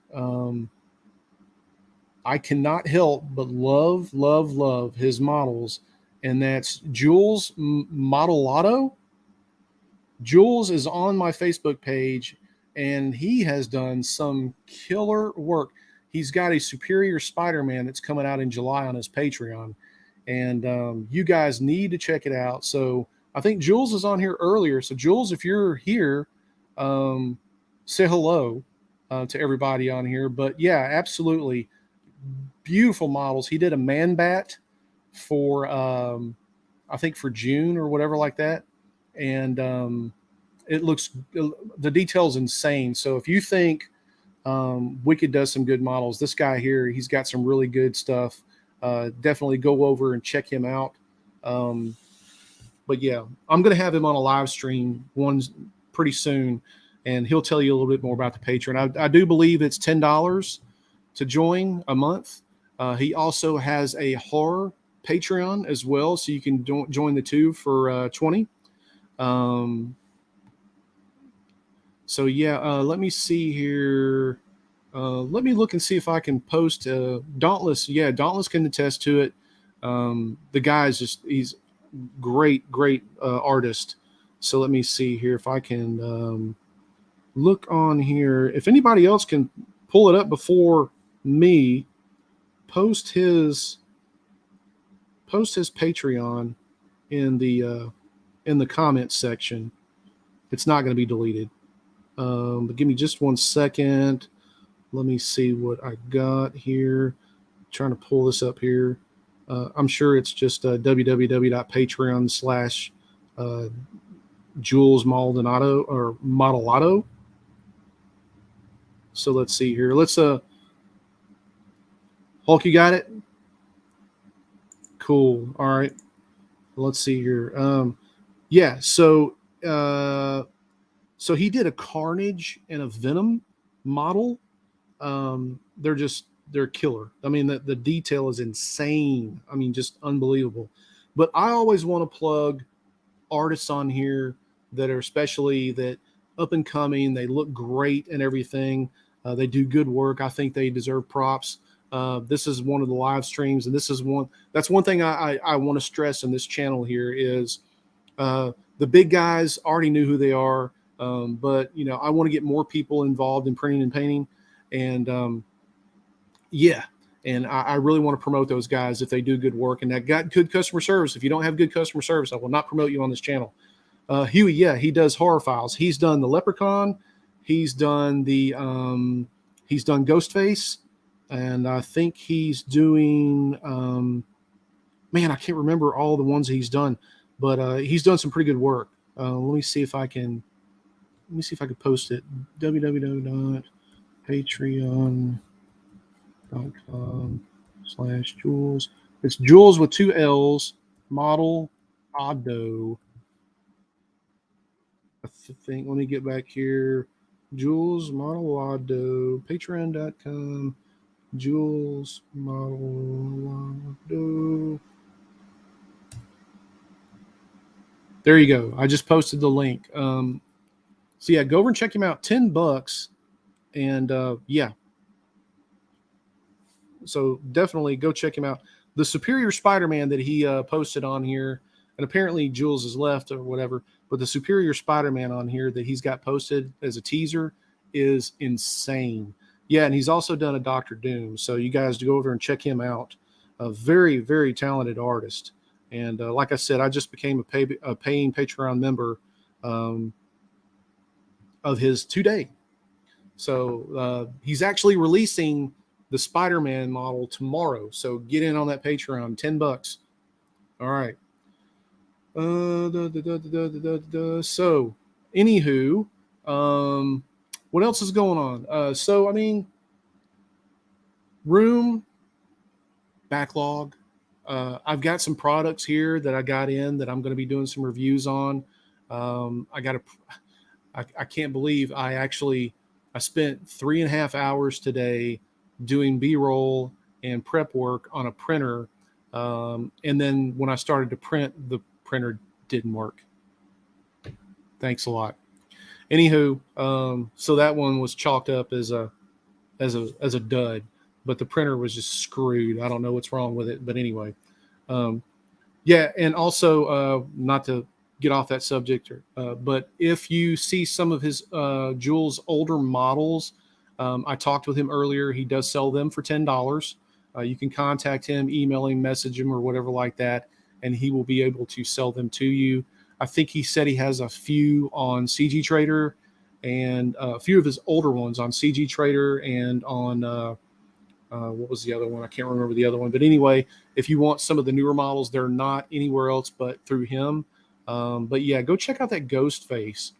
I cannot help but love his models, and that's Jules Modelato. Jules is on my Facebook page, and he has done some killer work. He's got a Superior Spider-Man that's coming out in July on his Patreon, and you guys need to check it out. So I think Jules is on here earlier. So Jules, if you're here, say hello to everybody on here. But yeah, absolutely beautiful models. He did a Man Bat for I think for June or whatever like that, and it looks, the detail's insane. So if you think Wicked does some good models, this guy here, he's got some really good stuff. Definitely go over and check him out. But yeah, I'm going to have him on a live stream pretty soon, and he'll tell you a little bit more about the Patreon. I do believe it's $10 to join a month. He also has a horror Patreon as well, so you can join the two for 20. So yeah, let me see here. Let me look and see if I can post Dauntless. Yeah, Dauntless can attest to it. The guy is he's great artist. So let me see here if I can look on here. If anybody else can pull it up before me, post his Patreon in the comments section. It's not going to be deleted. But give me just 1 second. Let me see what I got here. I'm trying to pull this up here. I'm sure it's just www.patreon/ Jules Maldonado or Modelato. So let's see here. Let's Hulk, you got it? Cool. All right. Let's see here. Yeah, so he did a Carnage and a Venom model. They're killer. I mean, the detail is insane. I mean, just unbelievable. But I always want to plug artists on here that are especially that up and coming. They look great and everything. They do good work. I think they deserve props. This is one of the live streams, and that's one thing I want to stress in this channel here is the big guys already knew who they are. But I want to get more people involved in printing and painting, and yeah, and I really want to promote those guys if they do good work and that got good customer service. If you don't have good customer service, I will not promote you on this channel. Huey, yeah, he does horror files. He's done the Leprechaun, he's done Ghostface, and I think he's doing man, I can't remember all the ones he's done, but he's done some pretty good work. Let me see if I can post it. www.patreon.com/Jules. It's Jules with 2 L's. Model Ado. I think. Let me get back here. Jules Model Ado. Patreon.com. Jules Model Ado. There you go. I just posted the link. So yeah, go over and check him out. $10, and yeah. So definitely go check him out. The Superior Spider-Man that he posted on here, and apparently Jules has left or whatever, but the Superior Spider-Man on here that he's got posted as a teaser is insane. Yeah, and he's also done a Dr. Doom. So you guys go over and check him out. A very, very talented artist. And like I said, I just became a paying Patreon member of his today. So he's actually releasing the Spider-Man model tomorrow. So get in on that Patreon, $10. All right. So anywho, what else is going on? So, I mean, Room backlog. I've got some products here that I got in that I'm going to be doing some reviews on. I can't believe I spent 3.5 hours today doing B-roll and prep work on a printer. And then when I started to print, the printer didn't work. Thanks a lot. Anywho, so that one was chalked up as a dud, but the printer was just screwed. I don't know what's wrong with it, but anyway, yeah. And also, not to get off that subject, but if you see some of his Jules' older models, I talked with him earlier. He does sell them for $10. You can contact him, email him, message him, or whatever like that, and he will be able to sell them to you. I think he said he has a few on CG Trader, and a few of his older ones on CG Trader and on what was the other one? I can't remember the other one. But anyway, if you want some of the newer models, they're not anywhere else but through him. But yeah, go check out that Ghost Face.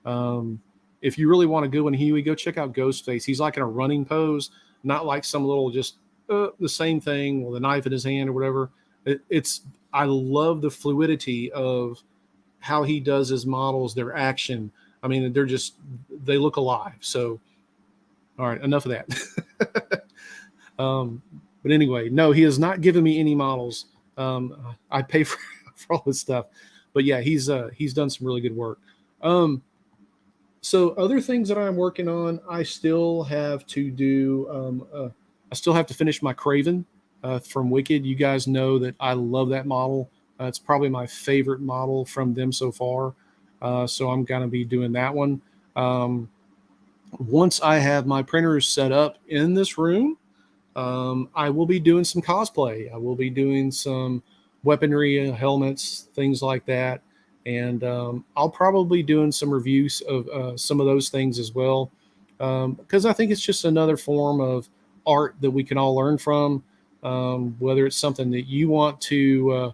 If you really want a good one, Huey, go check out Ghost Face. He's like in a running pose, not like some little just the same thing with a knife in his hand or whatever. I love the fluidity of how he does his models, their action. I mean, they look alive. So, all right, enough of that. But anyway, no, he has not given me any models. I pay for all this stuff, but yeah, he's done some really good work. So other things that I'm working on, I still have to do. I still have to finish my Craven from Wicked. You guys know that I love that model. It's probably my favorite model from them so far. So I'm going to be doing that one. Once I have my printers set up in this room, I will be doing some cosplay. I will be doing some weaponry, helmets, things like that. And I'll probably be doing some reviews of some of those things as well, because I think it's just another form of art that we can all learn from, whether it's something that you want to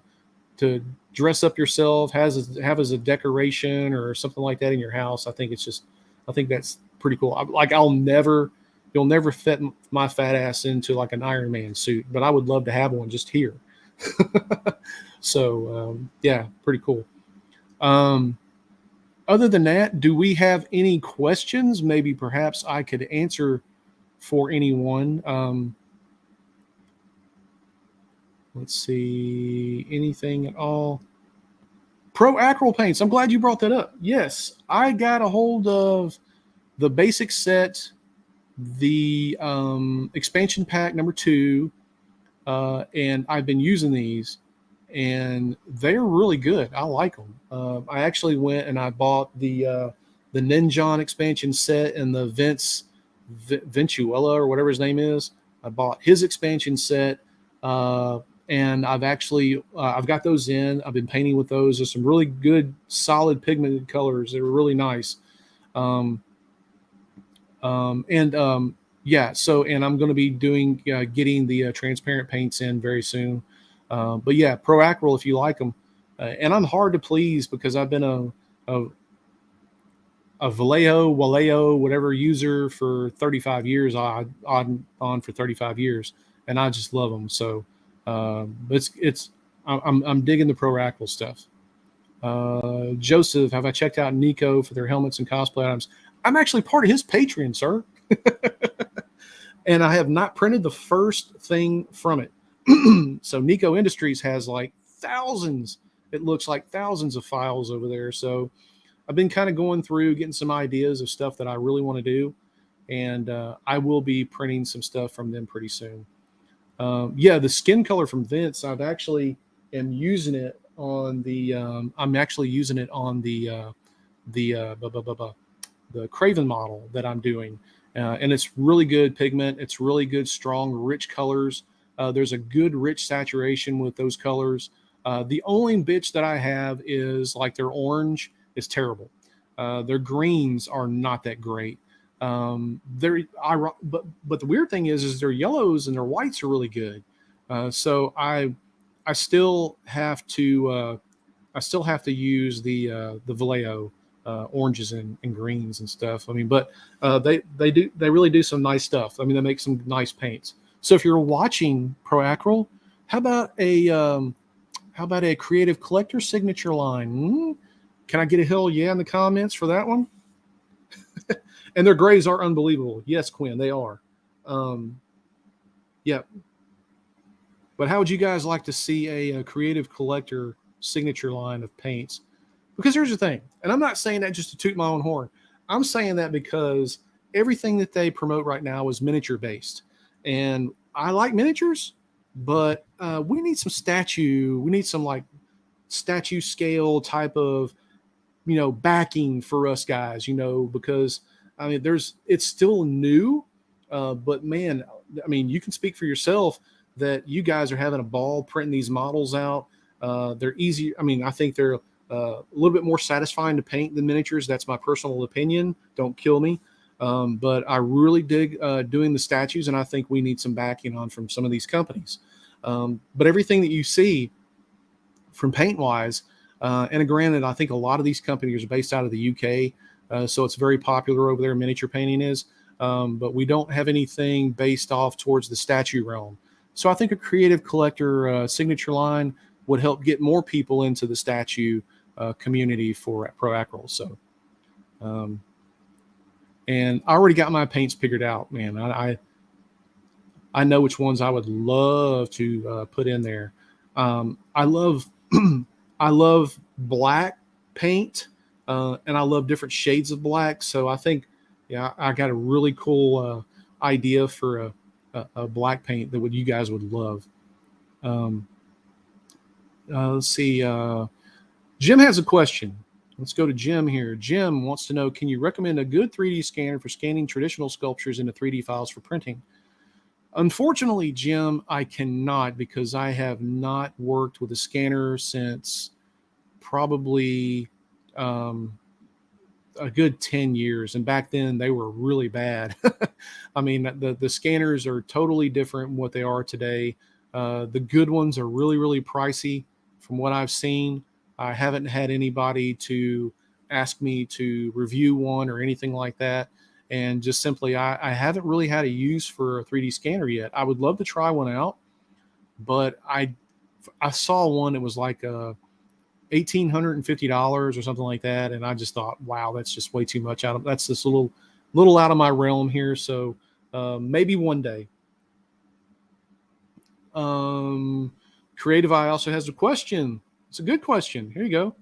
dress up yourself, have as a decoration or something like that in your house. I think that's pretty cool. You'll never fit my fat ass into like an Iron Man suit, but I would love to have one just here. So yeah, pretty cool. Other than that, do we have any questions? Maybe perhaps I could answer for anyone. Let's see, anything at all? Pro Acryl paints. I'm glad you brought that up. Yes, I got a hold of the basic set, the expansion pack number 2, and I've been using these, and they're really good. I like them. I actually went and I bought the Ninjon expansion set and the Ventuella or whatever his name is. I bought his expansion set, and I've got those in. I've been painting with those. There's some really good, solid pigmented colors. They were really nice. Yeah, so, and I'm going to be getting the transparent paints in very soon. But yeah, Pro Acryl, if you like them. And I'm hard to please because I've been a Vallejo, whatever user for 35 years, on for 35 years. And I just love them. So, I'm digging the Pro Acryl stuff. Joseph, have I checked out Nico for their helmets and cosplay items? I'm actually part of his Patreon, sir. And I have not printed the first thing from it. So Nico Industries has like thousands. It looks like thousands of files over there. So I've been kind of going through, getting some ideas of stuff that I really want to do. And I will be printing some stuff from them pretty soon. Yeah, the skin color from Vince, I'm actually using it on the Craven model that I'm doing. And it's really good pigment. It's really good, strong, rich colors. There's a good, rich saturation with those colors. The only bitch that I have is like their orange is terrible. Their greens are not that great. But the weird thing is their yellows and their whites are really good. So I still have to use the Vallejo oranges and greens and stuff. I mean, but they really do some nice stuff. I mean, they make some nice paints. So if you're watching Proacryl, how about a creative collector signature line? Can I get a hell yeah in the comments for that one? And their grays are unbelievable. Yes, Quinn, they are. Yeah. But how would you guys like to see a creative collector signature line of paints? Because here's the thing, and I'm not saying that just to toot my own horn. I'm saying that because everything that they promote right now is miniature based. And I like miniatures, but we need some statue. We need some like statue scale type of, backing for us guys, because I mean, it's still new, but man, I mean, you can speak for yourself that you guys are having a ball printing these models out. They're easy. I mean, I think they're a little bit more satisfying to paint than miniatures. That's my personal opinion. Don't kill me. But I really dig doing the statues, and I think we need some backing on from some of these companies. But everything that you see from paint wise, and granted, I think a lot of these companies are based out of the UK, so it's very popular over there. Miniature painting is, but we don't have anything based off towards the statue realm. So I think a creative collector signature line would help get more people into the statue community for Proacryl. So, and I already got my paints figured out, man. I know which ones I would love to put in there. I love I love black paint, and I love different shades of black. So I think, yeah, I got a really cool idea for a black paint that you guys would love. Let's see. Jim has a question. Let's go to Jim here. Jim wants to know, can you recommend a good 3D scanner for scanning traditional sculptures into 3D files for printing? Unfortunately, Jim, I cannot, because I have not worked with a scanner since probably a good 10 years. And back then they were really bad. I mean, the scanners are totally different from what they are today. The good ones are really, really pricey from what I've seen. I haven't had anybody to ask me to review one or anything like that. And just simply, I haven't really had a use for a 3D scanner yet. I would love to try one out, but I saw one that was like $1,850 or something like that, and I just thought, wow, that's just way too much. That's just a little out of my realm here. So maybe one day. Creative Eye also has a question. It's a good question. Here you go.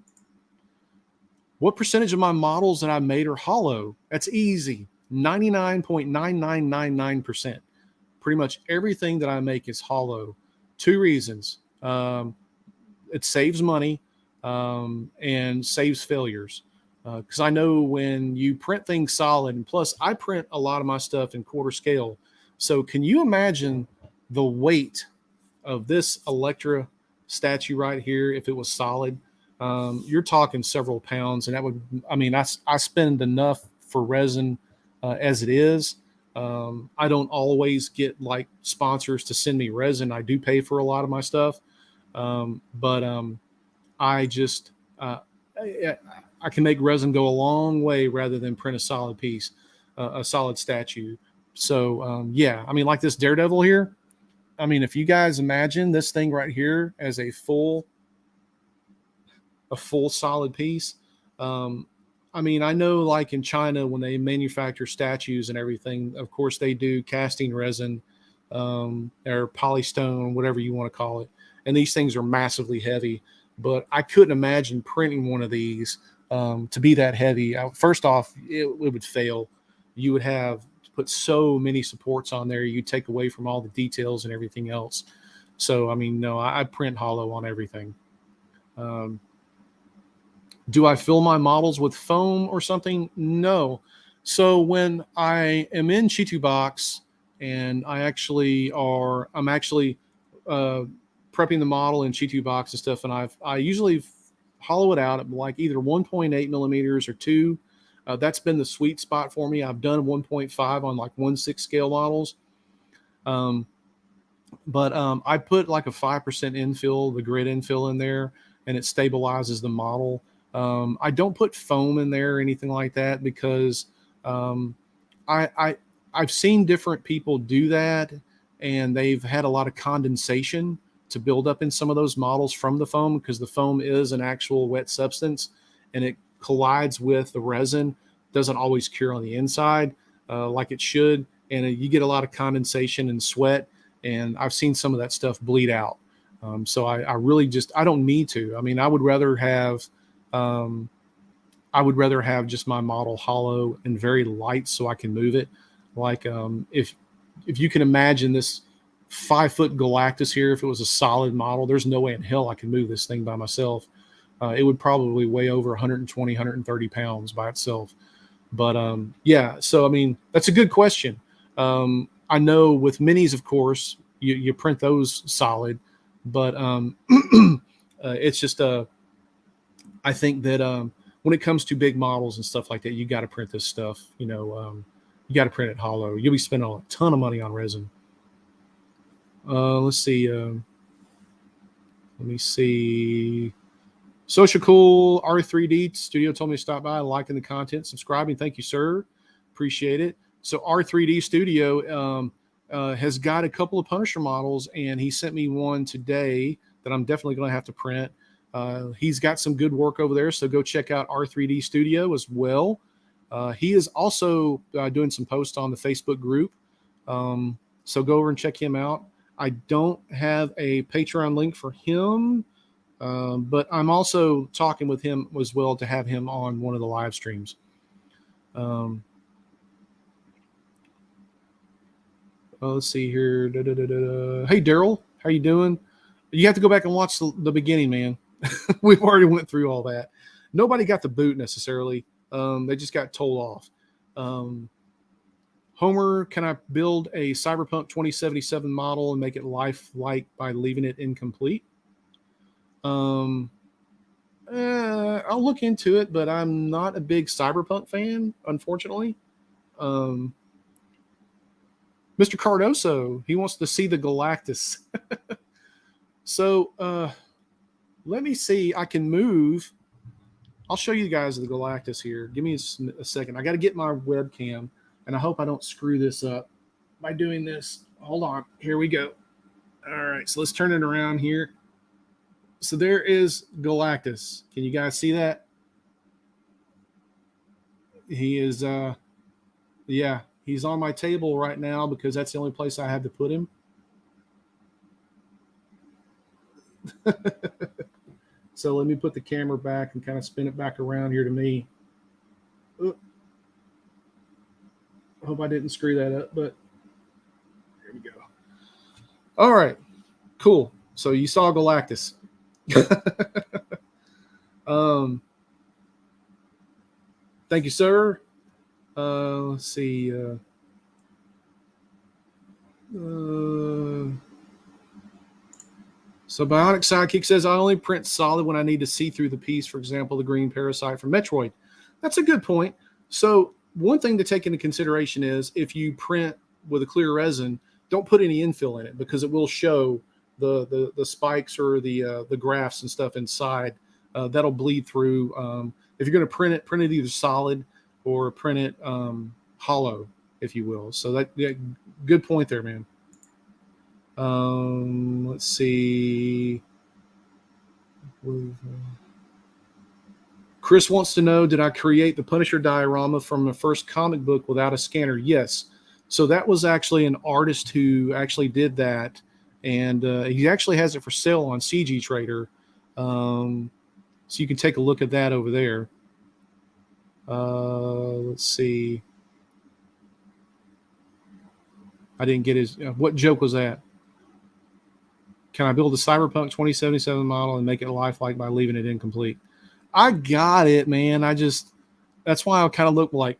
What percentage of my models that I made are hollow? That's easy. 99.9999%. Pretty much everything that I make is hollow. Two reasons. It saves money and saves failures. Because I know when you print things solid, and plus I print a lot of my stuff in quarter scale. So can you imagine the weight of this Electra statue right here if it was solid? You're talking several pounds, and that would, I mean, I spend enough for resin as it is. I don't always get like sponsors to send me resin. I do pay for a lot of my stuff, but I just I can make resin go a long way rather than print a solid piece, a solid statue. So yeah, I mean, like this Daredevil here. I mean, if you guys imagine this thing right here as a full solid piece. I mean, I know like in China, when they manufacture statues and everything, of course they do casting resin or polystone, whatever you want to call it. And these things are massively heavy, but I couldn't imagine printing one of these to be that heavy. First off, it would fail. You would have to put so many supports on there. You take away from all the details and everything else. So, I mean, no, I print hollow on everything. Do I fill my models with foam or something? No. So when I am in Chitubox and I'm actually prepping the model in Chitubox and stuff, and I usually hollow it out at like either 1.8 millimeters or 2. That's been the sweet spot for me. I've done 1.5 on like 1/6 scale models. But I put like a 5% infill, the grid infill in there, and it stabilizes the model. I don't put foam in there or anything like that because I've seen different people do that, and they've had a lot of condensation to build up in some of those models from the foam, because the foam is an actual wet substance and it collides with the resin. Doesn't always cure on the inside like it should, and you get a lot of condensation and sweat, and I've seen some of that stuff bleed out. So I really just, I don't need to. I mean, I would rather have just my model hollow and very light so I can move it. Like if you can imagine this 5-foot Galactus here, if it was a solid model, there's no way in hell I can move this thing by myself. It would probably weigh over 120, 130 pounds by itself. But yeah, so I mean, that's a good question. I know with minis, of course, you print those solid, but it's just I think that when it comes to big models and stuff like that, you got to print this stuff. You got to print it hollow. You'll be spending a ton of money on resin. Let's see. Let me see. Social Cool R3D Studio told me to stop by, liking the content, subscribing. Thank you, sir. Appreciate it. So R3D Studio has got a couple of Punisher models, and he sent me one today that I'm definitely going to have to print. He's got some good work over there, so go check out R3D Studio as well. He is also doing some posts on the Facebook group, so go over and check him out. I don't have a Patreon link for him, but I'm also talking with him as well to have him on one of the live streams. Let's see here. Hey, Daryl, how you doing? You have to go back and watch the beginning, man. We've already went through all that. Nobody got the boot necessarily. They just got told off. Homer, can I build a Cyberpunk 2077 model and make it lifelike by leaving it incomplete? I'll look into it, but I'm not a big Cyberpunk fan, unfortunately. Mr. Cardoso, he wants to see the Galactus. So let me see. I can move. I'll show you guys the Galactus here. Give me a second. I got to get my webcam, and I hope I don't screw this up by doing this. Hold on. Here we go. All right. So let's turn it around here. So there is Galactus. Can you guys see that? He is, yeah, he's on my table right now because that's the only place I had to put him. So let me put the camera back and kind of spin it back around here to me. I hope I didn't screw that up, but there we go. All right, cool. So you saw Galactus. Thank you, sir. Let's see. So Bionic Sidekick says, I only print solid when I need to see through the piece, for example, the green parasite from Metroid. That's a good point. So one thing to take into consideration is if you print with a clear resin, don't put any infill in it because it will show the spikes or the grafts and stuff inside. That'll bleed through. If you're going to print it either solid or print it hollow, if you will. So yeah, good point there, man. Let's see. Chris wants to know, did I create the Punisher diorama from the first comic book without a scanner? Yes. So that was actually an artist who actually did that. And he actually has it for sale on CG Trader. So you can take a look at that over there. Let's see. I didn't get his, what joke was that? Can I build a Cyberpunk 2077 model and make it lifelike by leaving it incomplete? I got it, man. That's why I kind of look like,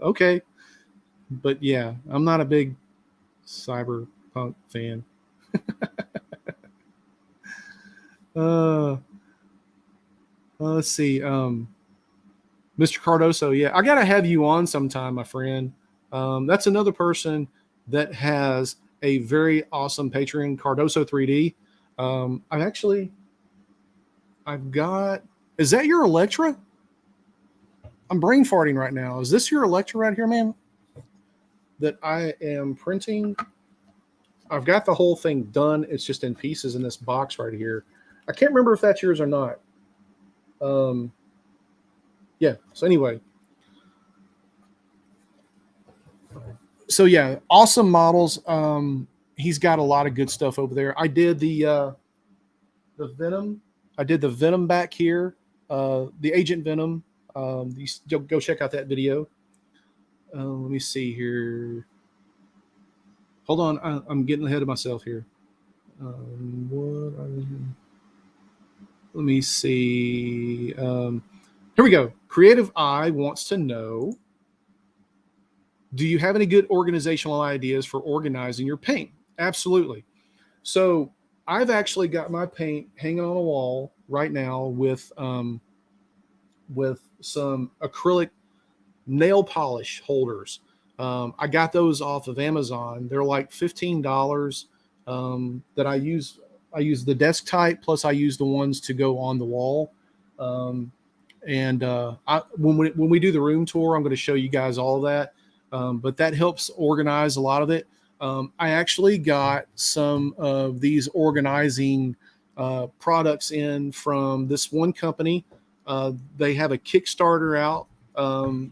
okay. But yeah, I'm not a big Cyberpunk fan. Let's see. Mr. Cardoso, yeah, I got to have you on sometime, my friend. That's another person that has a very awesome Patreon, Cardoso 3D. Is that your Electra? I'm brain farting right now. Is this your Electra right here, man? that I am printing. I've got the whole thing done. It's just in pieces in this box right here. I can't remember if that's yours or not. Yeah. So anyway. So yeah, awesome models. He's got a lot of good stuff over there. I did the Venom. I did the Venom back here. The Agent Venom. Go check out that video. Let me see here. Hold on, I'm getting ahead of myself here. Let me see. Here we go. Creative Eye wants to know, do you have any good organizational ideas for organizing your paint? Absolutely. So I've actually got my paint hanging on a wall right now with some acrylic nail polish holders. I got those off of Amazon. They're like $15 that I use. I use the desk type, plus I use the ones to go on the wall. When we do the room tour, I'm going to show you guys all of that. But that helps organize a lot of it. I actually got some of these organizing products in from this one company. They have a Kickstarter out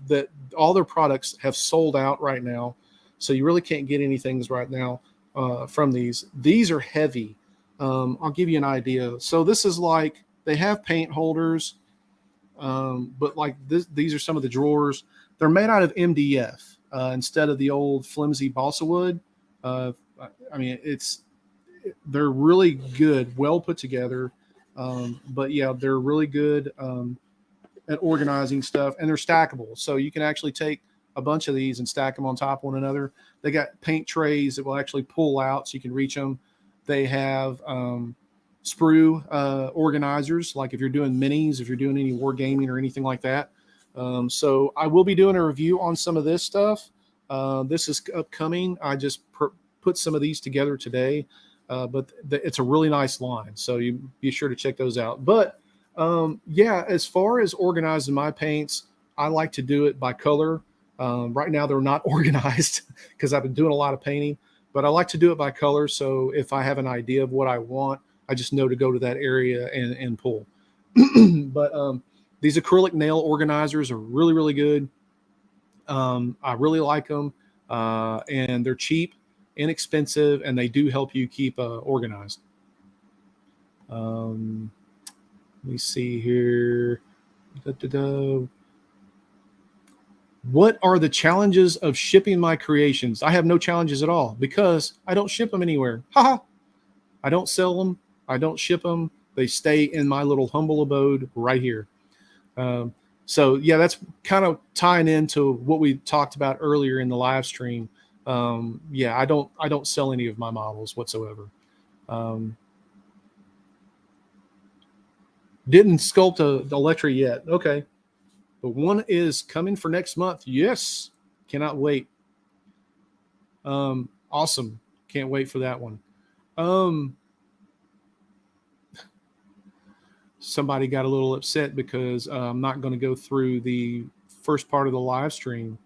that all their products have sold out right now. So you really can't get anything right now from these. These are heavy. I'll give you an idea. So this is like, they have paint holders, but like these are some of the drawers. They're made out of MDF instead of the old flimsy balsa wood. I mean, they're really good, well put together. But yeah, they're really good at organizing stuff, and they're stackable. So you can actually take a bunch of these and stack them on top of one another. They got paint trays that will actually pull out so you can reach them. They have sprue organizers, like if you're doing minis, if you're doing any war gaming or anything like that. So I will be doing a review on some of this stuff. This is upcoming. I just put some of these together today, but it's a really nice line. So you be sure to check those out. But yeah, as far as organizing my paints, I like to do it by color. Right now they're not organized because I've been doing a lot of painting, but I like to do it by color. So if I have an idea of what I want, I just know to go to that area and pull. But these acrylic nail organizers are really, really good. I really like them, and they're cheap, inexpensive, and they do help you keep organized. Let me see here. What are the challenges of shipping my creations? I have no challenges at all because I don't ship them anywhere. Haha. I don't sell them. I don't ship them. They stay in my little humble abode right here. So yeah, that's kind of tying into what we talked about earlier in the live stream. Yeah, I don't sell any of my models whatsoever. Didn't sculpt a Electra yet. Okay. But one is coming for next month. Yes. Cannot wait. Awesome. Can't wait for that one. Somebody got a little upset because I'm not going to go through the first part of the live stream.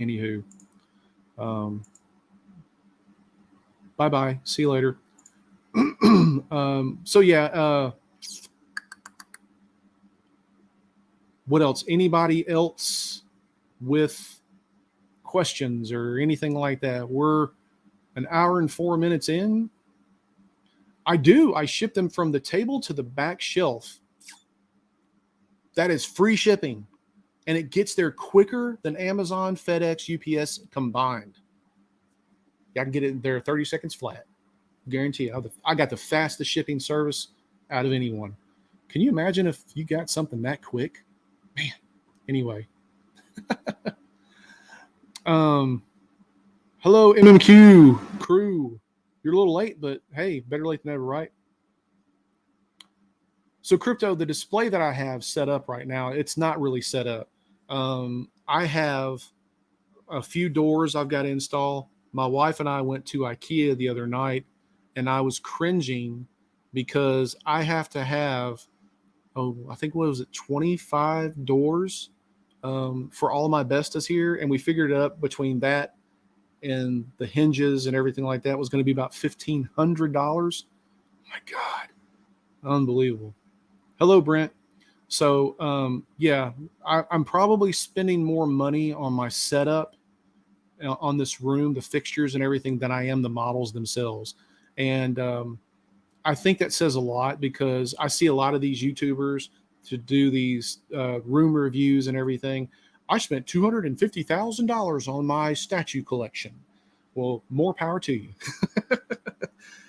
Anywho, bye-bye. See you later. So yeah, what else? Anybody else with questions or anything like that? We're an hour and 4 minutes in. I do. I ship them from the table to the back shelf. That is free shipping, and it gets there quicker than Amazon, FedEx, UPS combined. I can get it there 30 seconds flat. Guarantee you. I got the fastest shipping service out of anyone. Can you imagine if you got something that quick? Man. Anyway. Hello, MMQ crew. You're a little late, but hey, better late than never, right? So Crypto, the display that I have set up right now, it's not really set up. I have a few doors I've got to install. My wife and I went to IKEA the other night, and I was cringing because I have to have, I think what was it, 25 doors for all of my Bestas here, and we figured it up between that and the hinges and everything like that was going to be about $1,500. My God, unbelievable. Hello, Brent. So yeah, I'm probably spending more money on my setup on this room, the fixtures and everything, than I am the models themselves. And I think that says a lot, because I see a lot of these YouTubers to do these room reviews and everything. I spent $250,000 on my statue collection. Well, more power to you,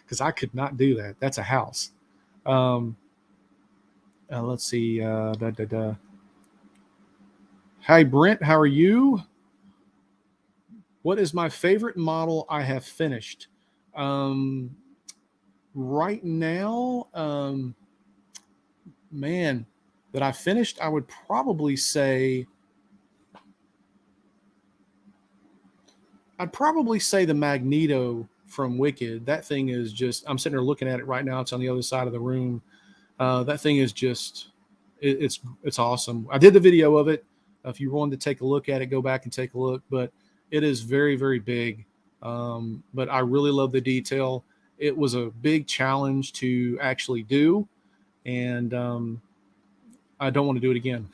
because I could not do that. That's a house. Let's see. Hi, Brent. How are you? What is my favorite model I have finished? Right now, man, that I finished, I would probably say, the Magneto from Wicked. That thing is just, I'm sitting there looking at it right now. It's on the other side of the room. That thing is just, it's awesome. I did the video of it. If you wanted to take a look at it, go back and take a look. But it is very, very big. But I really love the detail. It was a big challenge to actually do, and I don't want to do it again.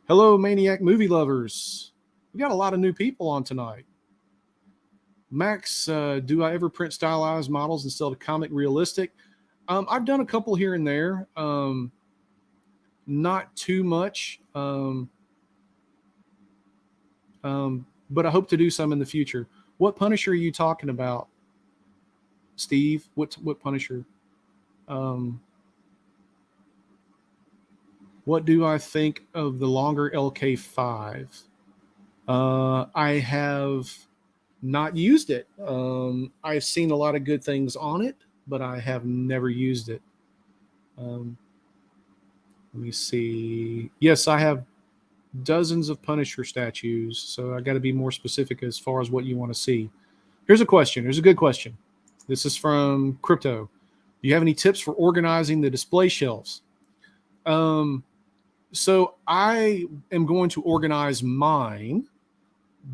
Hello, Maniac Movie Lovers. We got a lot of new people on tonight. Max, do I ever print stylized models instead of comic realistic? I've done a couple here and there. Not too much. But I hope to do some in the future. What Punisher are you talking about, Steve? What Punisher? What do I think of the longer LK5? I have not used it. I've seen a lot of good things on it, but I have never used it. Let me see. Yes, I have dozens of Punisher statues, so I got to be more specific as far as what you want to see. Here's a question. Here's a good question. This is from Crypto. Do you have any tips for organizing the display shelves? So I am going to organize mine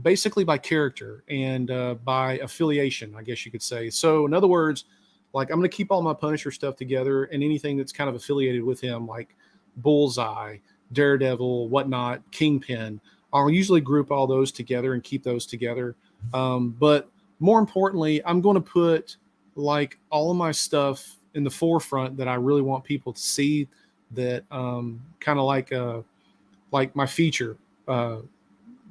basically by character and by affiliation, I guess you could say. So in other words, like, I'm going to keep all my Punisher stuff together, and anything that's kind of affiliated with him, like Bullseye, Daredevil, whatnot, Kingpin, I'll usually group all those together and keep those together. But more importantly, I'm going to put like all of my stuff in the forefront that I really want people to see, that kind of like my feature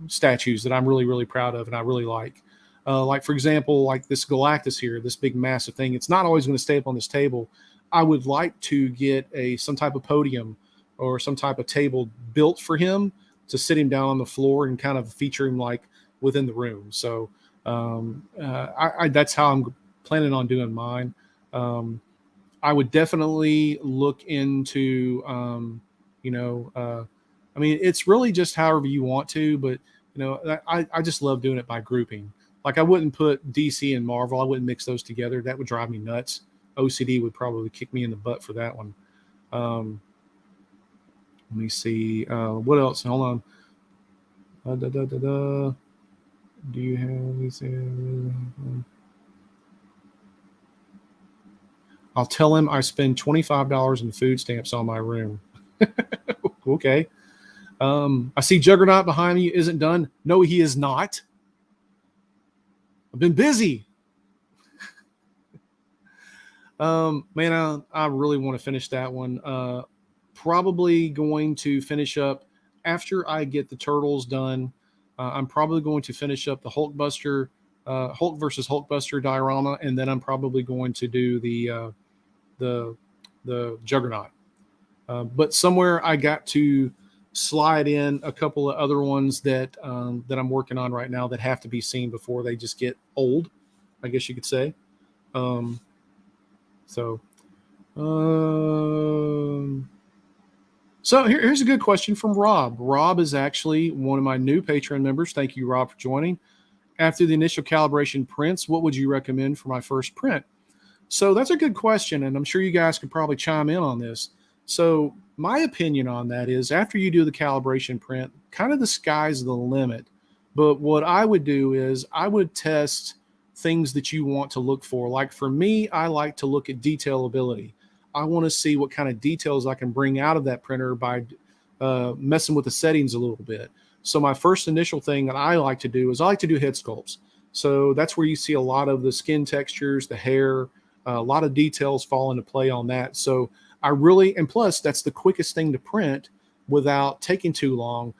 statues that I'm really, really proud of and I really like. Like, for example, like this Galactus here, this big massive thing. It's not always going to stay up on this table. I would like to get some type of podium or some type of table built for him to sit him down on the floor and kind of feature him like within the room. So that's how I'm planning on doing mine. I would definitely look into, I mean, it's really just however you want to, but I just love doing it by grouping. Like, I wouldn't put DC and Marvel. I wouldn't mix those together. That would drive me nuts. OCD would probably kick me in the butt for that one. Let me see. What else? Hold on. Do you have anything? I'll tell him I spend $25 in food stamps on my room. Okay. I see Juggernaut behind me isn't done. No, he is not. I've been busy. Man, I really want to finish that one. Probably going to finish up after I get the Turtles done. I'm probably going to finish up the Hulk versus Hulkbuster diorama, and then I'm probably going to do the Juggernaut. But somewhere I got to slide in a couple of other ones that I'm working on right now that have to be seen before they just get old, I guess you could say. So here's a good question from Rob. Rob is actually one of my new Patreon members. Thank you, Rob, for joining. After the initial calibration prints, what would you recommend for my first print? So that's a good question, and I'm sure you guys could probably chime in on this. So my opinion on that is after you do the calibration print, kind of the sky's the limit. But what I would do is I would test things that you want to look for. Like for me, I like to look at detailability. I want to see what kind of details I can bring out of that printer by messing with the settings a little bit. So my first initial thing that I like to do is I like to do head sculpts. So that's where you see a lot of the skin textures, the hair, a lot of details fall into play on that. So I really, and plus that's the quickest thing to print without taking too long.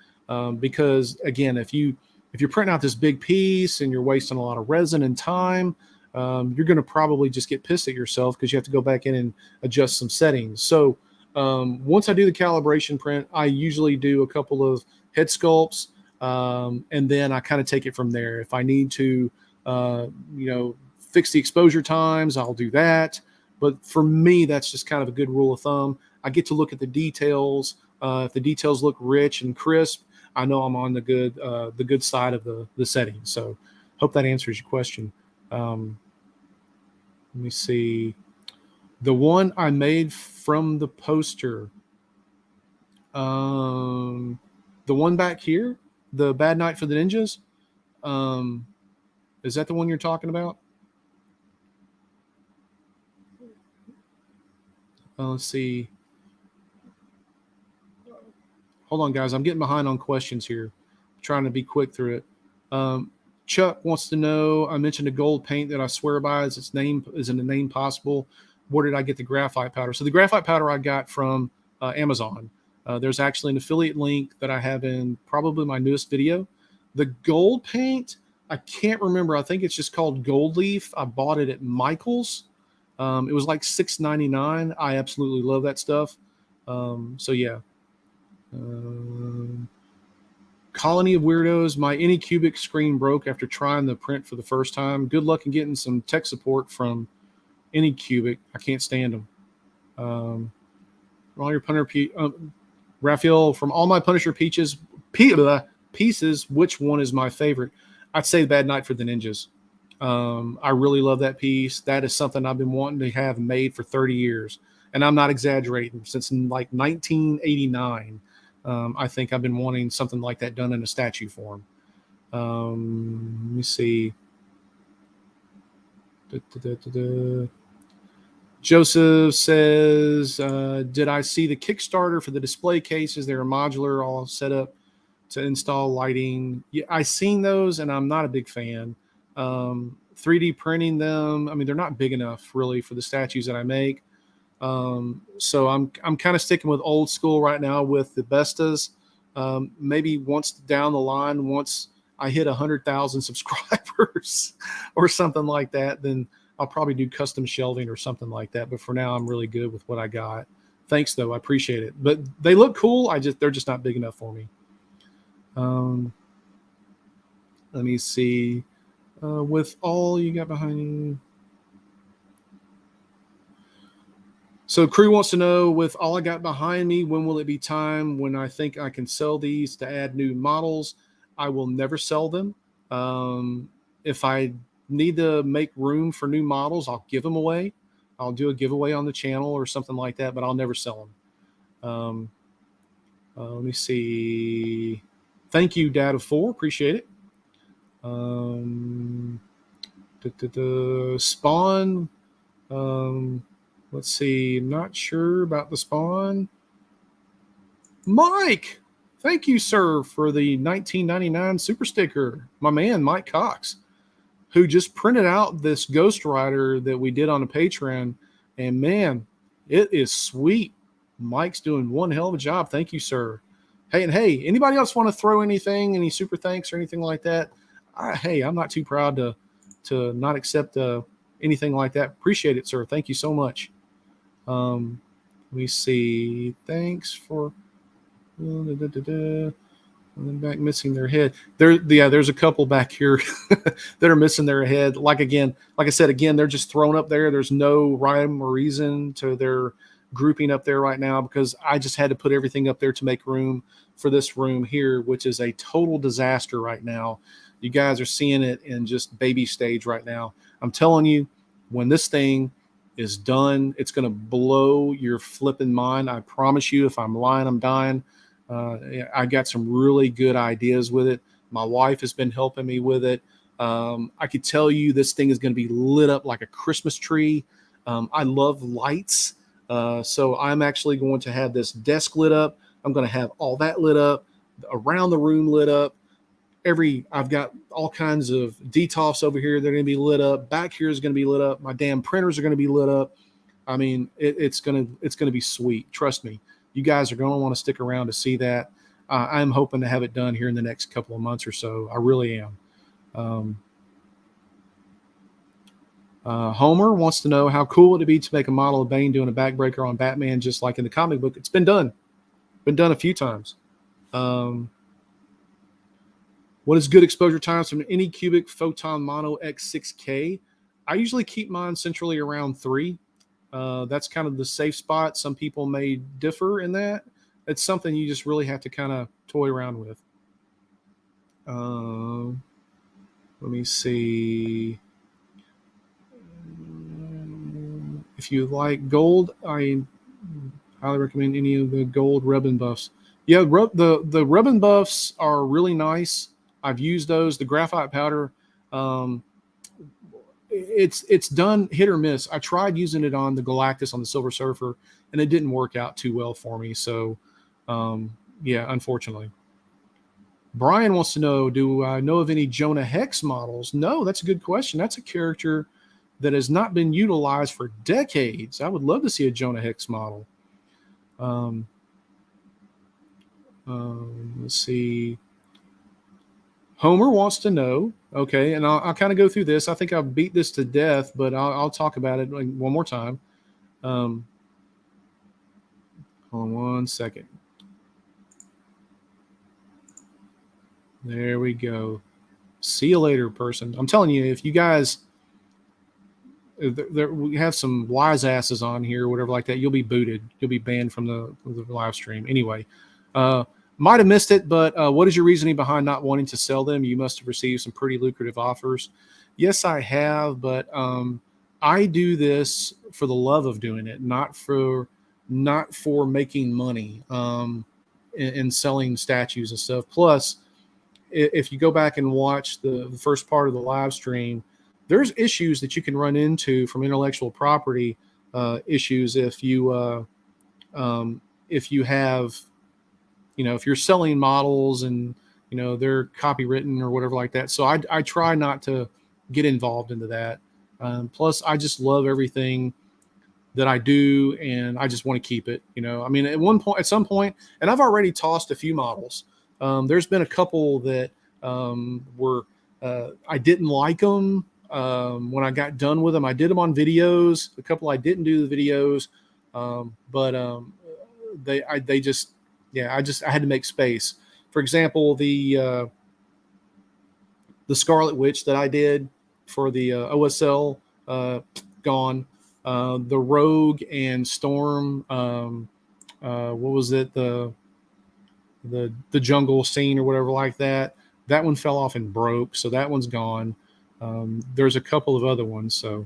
Because again, if you're printing out this big piece and you're wasting a lot of resin and time, you're going to probably just get pissed at yourself because you have to go back in and adjust some settings. So once I do the calibration print, I usually do a couple of head sculpts, and then I kind of take it from there. If I need to, fix the exposure times, I'll do that. But for me, that's just kind of a good rule of thumb. I get to look at the details. If the details look rich and crisp, I know I'm on the good side of the settings. So hope that answers your question. Let me see. The one I made from the poster, the one back here, the Bad Night for the Ninjas. Is that the one you're talking about? Let's see. Hold on, guys. I'm getting behind on questions here. I'm trying to be quick through it. Chuck wants to know, I mentioned a gold paint that I swear by. Isn't the name possible? Where did I get the graphite powder? So the graphite powder I got from Amazon. There's actually an affiliate link that I have in probably my newest video. The gold paint, I can't remember. I think it's just called Gold Leaf. I bought it at Michael's. It was like $6.99. I absolutely love that stuff. So yeah. Colony of Weirdos. My Anycubic screen broke after trying the print for the first time. Good luck in getting some tech support from Anycubic. I can't stand them. All your Raphael, from all my Punisher pieces, which one is my favorite? I'd say Bad Night for the Ninjas. I really love that piece. That is something I've been wanting to have made for 30 years. And I'm not exaggerating. Since like 1989, I think I've been wanting something like that done in a statue form. Let me see. Joseph says, did I see the Kickstarter for the display cases? They're modular, all set up to install lighting. Yeah, I've seen those, and I'm not a big fan. 3D printing them, I mean, they're not big enough really for the statues that I make. So I'm kind of sticking with old school right now with the Bestas. Maybe once down the line, once I hit 100,000 subscribers or something like that, then I'll probably do custom shelving or something like that. But for now, I'm really good with what I got. Thanks though. I appreciate it, but they look cool. They're just not big enough for me. Let me see, with all you got behind you. So crew wants to know, with all I got behind me, when will it be time when I think I can sell these to add new models? I will never sell them. If I need to make room for new models, I'll give them away. I'll do a giveaway on the channel or something like that, but I'll never sell them. Let me see. Thank you, Dad of 4. Appreciate it. Spawn. Let's see. I'm not sure about the Spawn. Mike, thank you, sir, for the 1999 super sticker. My man, Mike Cox, who just printed out this Ghost Rider that we did on a Patreon. And man, it is sweet. Mike's doing one hell of a job. Thank you, sir. Hey, and hey, anybody else want to throw anything, any super thanks or anything like that? Hey, I'm not too proud to not accept anything like that. Appreciate it, sir. Thank you so much. Let me see. Thanks for back missing their head. There's a couple back here that are missing their head. Like I said, they're just thrown up there. There's no rhyme or reason to their grouping up there right now because I just had to put everything up there to make room for this room here, which is a total disaster right now. You guys are seeing it in just baby stage right now. I'm telling you, when this thing is done. It's going to blow your flipping mind. I promise you, if I'm lying, I'm dying. I got some really good ideas with it. My wife has been helping me with it. I could tell you this thing is going to be lit up like a Christmas tree. I love lights. So I'm actually going to have this desk lit up. I'm going to have all that lit up, around the room lit up. I've got all kinds of DTOFs over here. They're going to be lit up. Back here is going to be lit up. My damn printers are going to be lit up. I mean, it's going to be sweet. Trust me. You guys are going to want to stick around to see that. I'm hoping to have it done here in the next couple of months or so. I really am. Homer wants to know how cool would it be to make a model of Bane doing a backbreaker on Batman, just like in the comic book. It's been done. Been done a few times. What is good exposure times from any cubic photon mono X6K? I usually keep mine centrally around 3. That's kind of the safe spot. Some people may differ in that. It's something you just really have to kind of toy around with. Let me see. If you like gold, I highly recommend any of the gold rubbing buffs. Yeah, the rubbing buffs are really nice. I've used those. The graphite powder, it's done hit or miss. I tried using it on the Galactus on the Silver Surfer, and it didn't work out too well for me. So, yeah, unfortunately. Brian wants to know, do I know of any Jonah Hex models? No, that's a good question. That's a character that has not been utilized for decades. I would love to see a Jonah Hex model. Let's see. Homer wants to know, okay, and I'll kind of go through this. I think I've beat this to death, but I'll talk about it one more time. Hold on one second. There we go. See you later, person. I'm telling you, if you guys, we have some wise asses on here or whatever like that, you'll be booted. You'll be banned from the live stream. Anyway, might have missed it, but what is your reasoning behind not wanting to sell them? You must have received some pretty lucrative offers. Yes, I have, but I do this for the love of doing it, not for making money in selling statues and stuff. Plus, if you go back and watch the first part of the live stream, there's issues that you can run into from intellectual property issues if you have, if you're selling models and they're copywritten or whatever like that. So I try not to get involved into that. Plus, I just love everything that I do, and I just want to keep it. I mean, at some point, and I've already tossed a few models. There's been a couple that were I didn't like them when I got done with them. I did them on videos. A couple I didn't do the videos, but I had to make space. For example, the Scarlet Witch that I did for the OSL gone. The Rogue and Storm. What was it? The jungle scene or whatever like that. That one fell off and broke, so that one's gone. There's a couple of other ones. So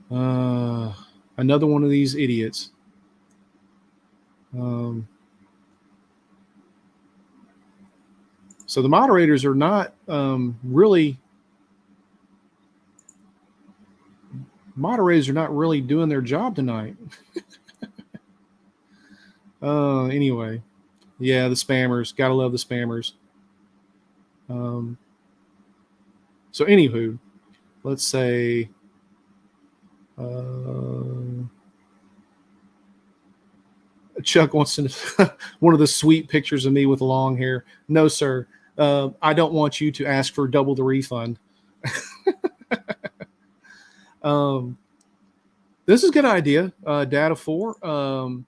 another one of these idiots. So the moderators are not really doing their job tonight. Anyway, yeah, the spammers. Gotta love the spammers. So anywho, let's say Chuck wants to one of the sweet pictures of me with long hair. No, sir. I don't want you to ask for double the refund. This is a good idea. Data 4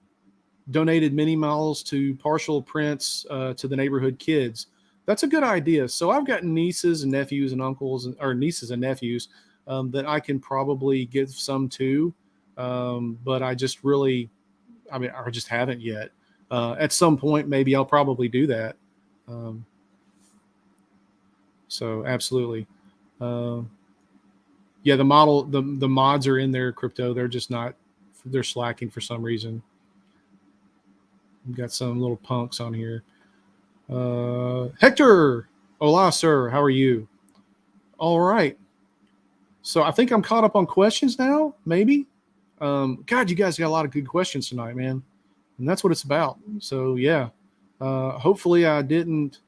donated mini models to partial prints to the neighborhood kids. That's a good idea. So I've got nieces and nephews and uncles, or nieces and nephews that I can probably give some to, but I just haven't yet. At some point, maybe I'll probably do that. So absolutely. Uh, yeah, the mods are in there, Crypto. They're just not, they're slacking for some reason. We've got some little punks on here. Hector, hola, sir. How are you? All right. So I think I'm caught up on questions now, maybe. God, you guys got a lot of good questions tonight, man. And that's what it's about. So, yeah. Hopefully, I didn't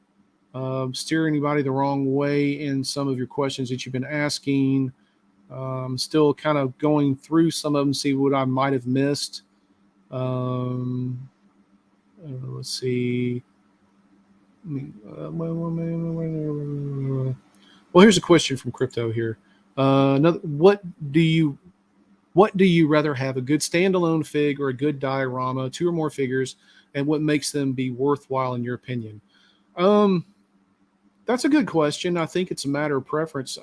steer anybody the wrong way in some of your questions that you've been asking. Still kind of going through some of them, see what I might have missed. Let's see. Well, here's a question from Crypto here. What do you rather have, a good standalone fig or a good diorama, two or more figures, and what makes them be worthwhile in your opinion? That's a good question. I think it's a matter of preference.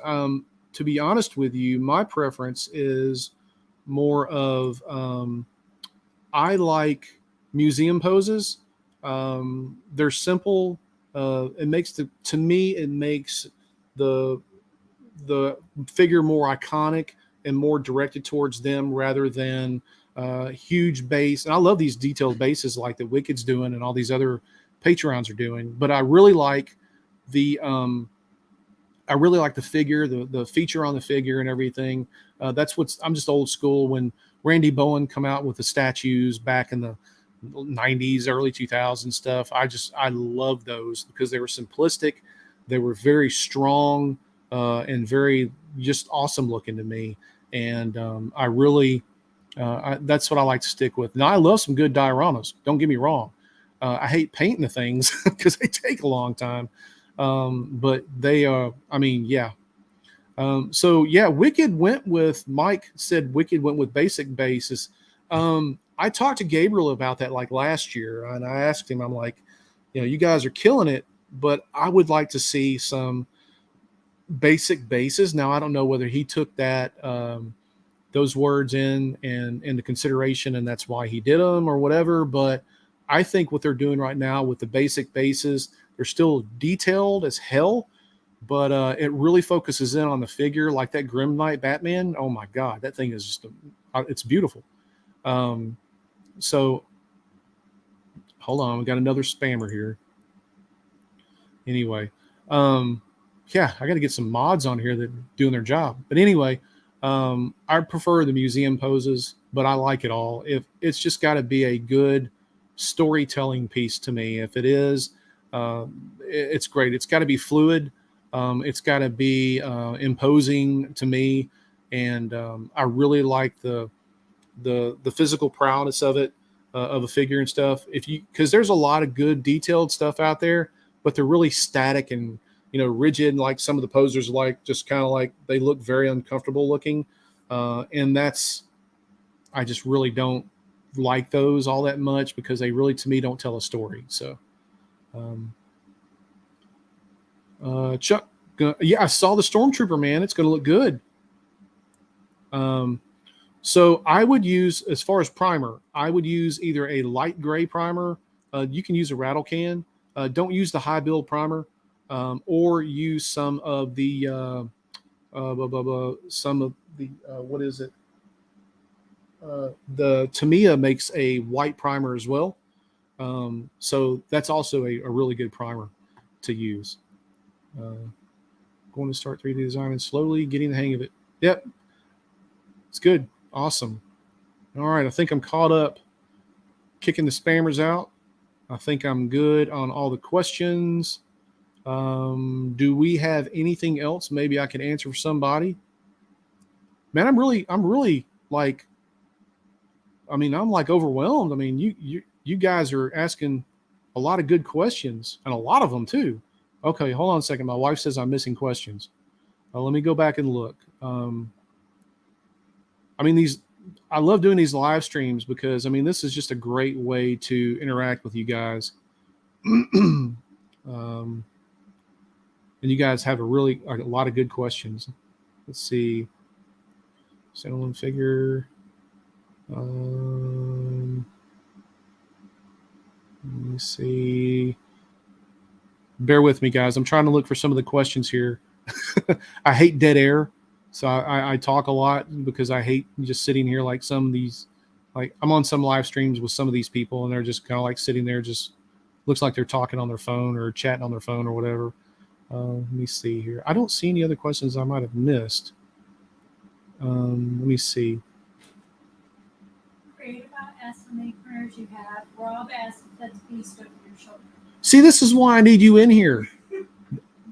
To be honest with you, my preference is more of I like museum poses. They're simple. It makes to me it makes the figure more iconic and more directed towards them rather than huge base. And I love these detailed bases like that Wicked's doing and all these other Patreons are doing. But I really like the figure, the feature on the figure and everything. I'm just old school. When Randy Bowen come out with the statues back in the 90s, early 2000s stuff, I love those because they were simplistic. They were very strong and very just awesome looking to me. And I really, that's what I like to stick with. Now, I love some good dioramas. Don't get me wrong. I hate painting the things because they take a long time. But they I mean, yeah. So yeah, Mike said Wicked went with basic bases. I talked to Gabriel about that like last year, and I asked him, I'm like, you guys are killing it, but I would like to see some basic bases. Now, I don't know whether he took that, those words into consideration, and that's why he did them or whatever. But I think what they're doing right now with the basic bases, they're still detailed as hell, but it really focuses in on the figure, like that Grim Knight Batman. Oh my God, that thing is just, it's beautiful. So hold on, we got another spammer here. Anyway, yeah, I got to get some mods on here that are doing their job. But anyway, I prefer the museum poses, but I like it all. If it's just got to be a good storytelling piece to me. If it is, it's great. It's got to be fluid. It's got to be imposing to me, and I really like the physical prowess of it, of a figure and stuff. Because there's a lot of good detailed stuff out there, but they're really static and rigid. Like some of the posers, like just kind of like they look very uncomfortable looking, and I just really don't like those all that much because they really, to me, don't tell a story. So, Chuck, yeah, I saw the Stormtrooper, man. It's going to look good. So I would use, as far as primer, I would use either a light gray primer. You can use a rattle can. Don't use the high build primer, or use some of the what is it? The Tamiya makes a white primer as well. So that's also a really good primer to use. Going to start 3D design and slowly getting the hang of it. Yep. It's good. Awesome. All right. I think I'm caught up kicking the spammers out. I think I'm good on all the questions. Do we have anything else maybe I can answer for somebody? Man, I'm really like, I'm like overwhelmed. I mean, you guys are asking a lot of good questions, and a lot of them too. Okay, hold on a second. My wife says I'm missing questions. Let me go back and look. I love doing these live streams because this is just a great way to interact with you guys. And you guys have a lot of good questions. Let's see. Standalone figure. Let me see. Bear with me, guys. I'm trying to look for some of the questions here. I hate dead air. So I talk a lot because I hate just sitting here like some of these, like I'm on some live streams with some of these people and they're just kind of like sitting there, just looks like they're talking on their phone or chatting on their phone or whatever. Let me see here. I don't see any other questions I might have missed. Let me see. Creative asked how many printers you have. Rob asked if that's beast over your shoulder. See, this is why I need you in here.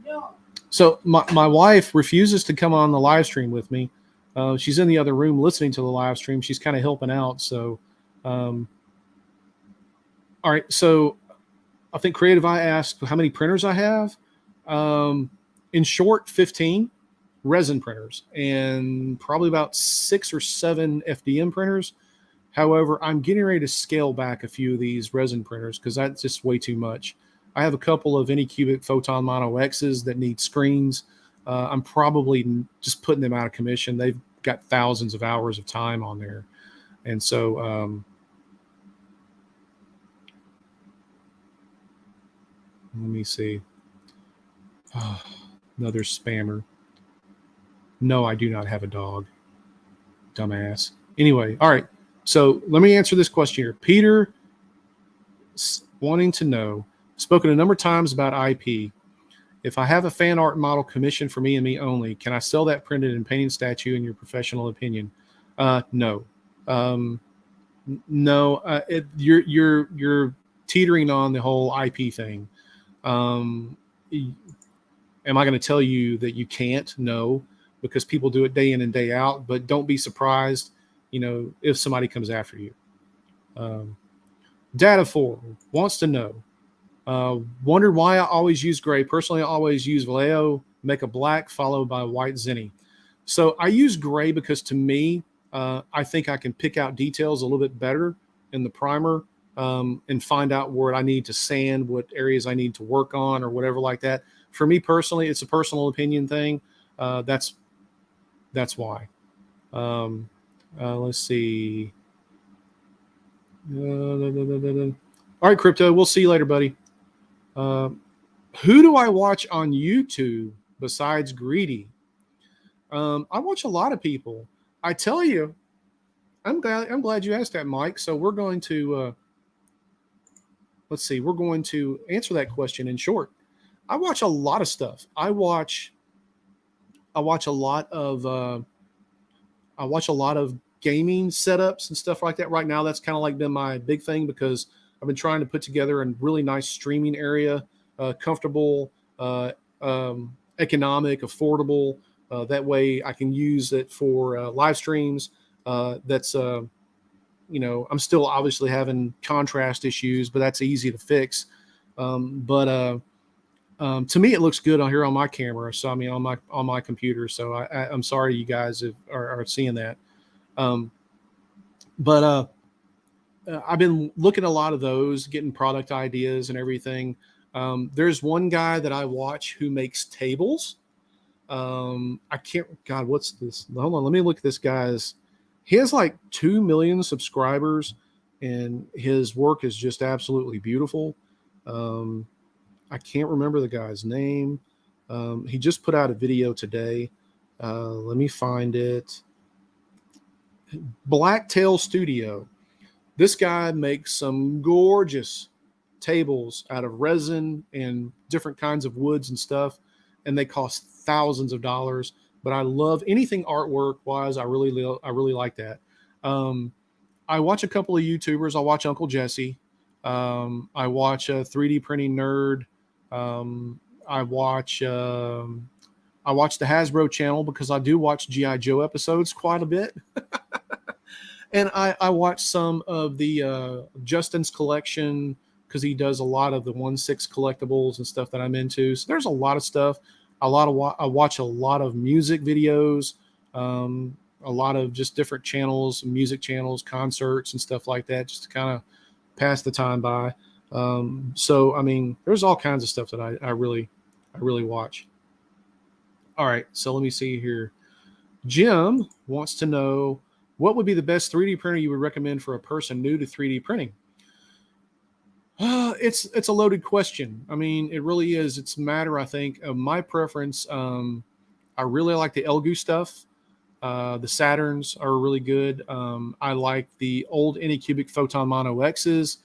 No. So my wife refuses to come on the live stream with me. She's in the other room listening to the live stream. She's kind of helping out. So, all right. So I think Creative Eye asked how many printers I have. In short, 15 resin printers and probably about 6 or 7 FDM printers. However, I'm getting ready to scale back a few of these resin printers because that's just way too much. I have a couple of Anycubic Photon Mono X's that need screens. I'm probably just putting them out of commission. They've got thousands of hours of time on there. And so let me see. Oh, another spammer. No, I do not have a dog. Dumbass. Anyway, all right. So let me answer this question here. Peter wanting to know, spoken a number of times about IP. If I have a fan art model commissioned for me and me only, can I sell that printed and painted statue in your professional opinion? No. No. You're teetering on the whole IP thing. Am I going to tell you that you can't? No, because people do it day in and day out. But don't be surprised, if somebody comes after you. Data4 wants to know. Wondered why I always use gray. Personally, I always use Vallejo, make a black followed by white Zenny. So I use gray because to me, I think I can pick out details a little bit better in the primer and find out where I need to sand, what areas I need to work on or whatever like that. For me personally, it's a personal opinion thing. That's why. Let's see. All right, Crypto. We'll see you later, buddy. Who do I watch on YouTube besides Greedy? I watch a lot of people. I tell you, I'm glad you asked that, Mike. So we're going to let's see. We're going to answer that question in short. I watch a lot of stuff. I watch a lot of gaming setups and stuff like that. Right now, that's kind of like been my big thing because I've been trying to put together a really nice streaming area, comfortable, economic, affordable. That way I can use it for live streams. That's, I'm still obviously having contrast issues, but that's easy to fix. To me, it looks good on here on my camera. So, I mean, on my computer. So I'm sorry you guys are seeing that. I've been looking at a lot of those, getting product ideas and everything. There's one guy that I watch who makes tables. What's this? Hold on. Let me look at this guy's. He has like 2 million subscribers and his work is just absolutely beautiful. I can't remember the guy's name. He just put out a video today. Let me find it. Blacktail Studio. This guy makes some gorgeous tables out of resin and different kinds of woods and stuff, and they cost thousands of dollars. But I love anything artwork wise. I really like that. I watch a couple of YouTubers. I watch Uncle Jesse. I watch a 3D printing nerd. I watch the Hasbro channel because I do watch G.I. Joe episodes quite a bit. And I watch some of the Justin's collection because he does a lot of the 1/6 collectibles and stuff that I'm into. So there's a lot of stuff. I watch a lot of music videos, a lot of just different channels, music channels, concerts and stuff like that, just to kind of pass the time by. So I mean, there's all kinds of stuff that I really watch. All right, so let me see here. Jim wants to know, what would be the best 3D printer you would recommend for a person new to 3D printing? It's a loaded question. I mean, it really is. It's a matter, I think, of my preference. I really like the Elgu stuff. The Saturns are really good. I like the old Anycubic Photon Mono X's.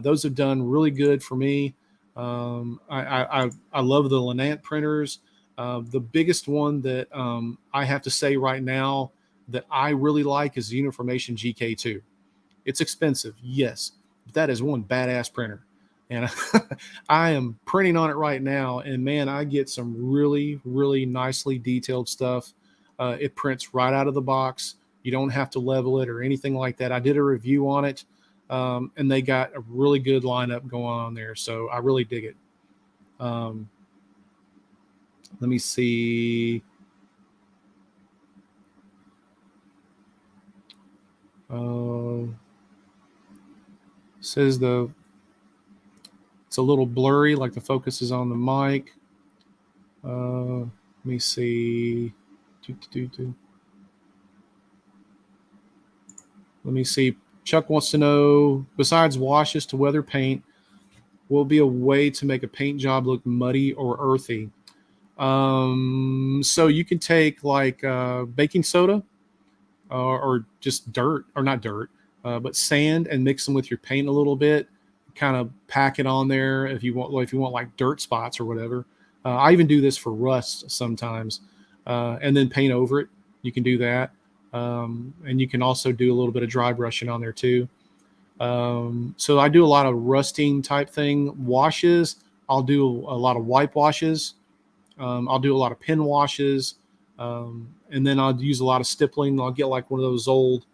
Those have done really good for me. I love the Lenant printers. The biggest one that I have to say right now that I really like is the Uniformation GK2. It's expensive, yes, but that is one badass printer. And I am printing on it right now, and man, I get some really, really nicely detailed stuff. It prints right out of the box. You don't have to level it or anything like that. I did a review on it, and they got a really good lineup going on there. So I really dig it. Um, let me see. Says it's a little blurry, like the focus is on the mic. Let me see. Let me see. Chuck wants to know, besides washes to weather paint, will be a way to make a paint job look muddy or earthy? So you can take like baking soda or just dirt, or not dirt, but sand, and mix them with your paint a little bit. Kind of pack it on there if you want. If you want like dirt spots or whatever. I even do this for rust sometimes, and then paint over it. You can do that, and you can also do a little bit of dry brushing on there too. So I do a lot of rusting type thing. Washes, I'll do a lot of wipe washes. I'll do a lot of pin washes, and then I'll use a lot of stippling. I'll get like one of those old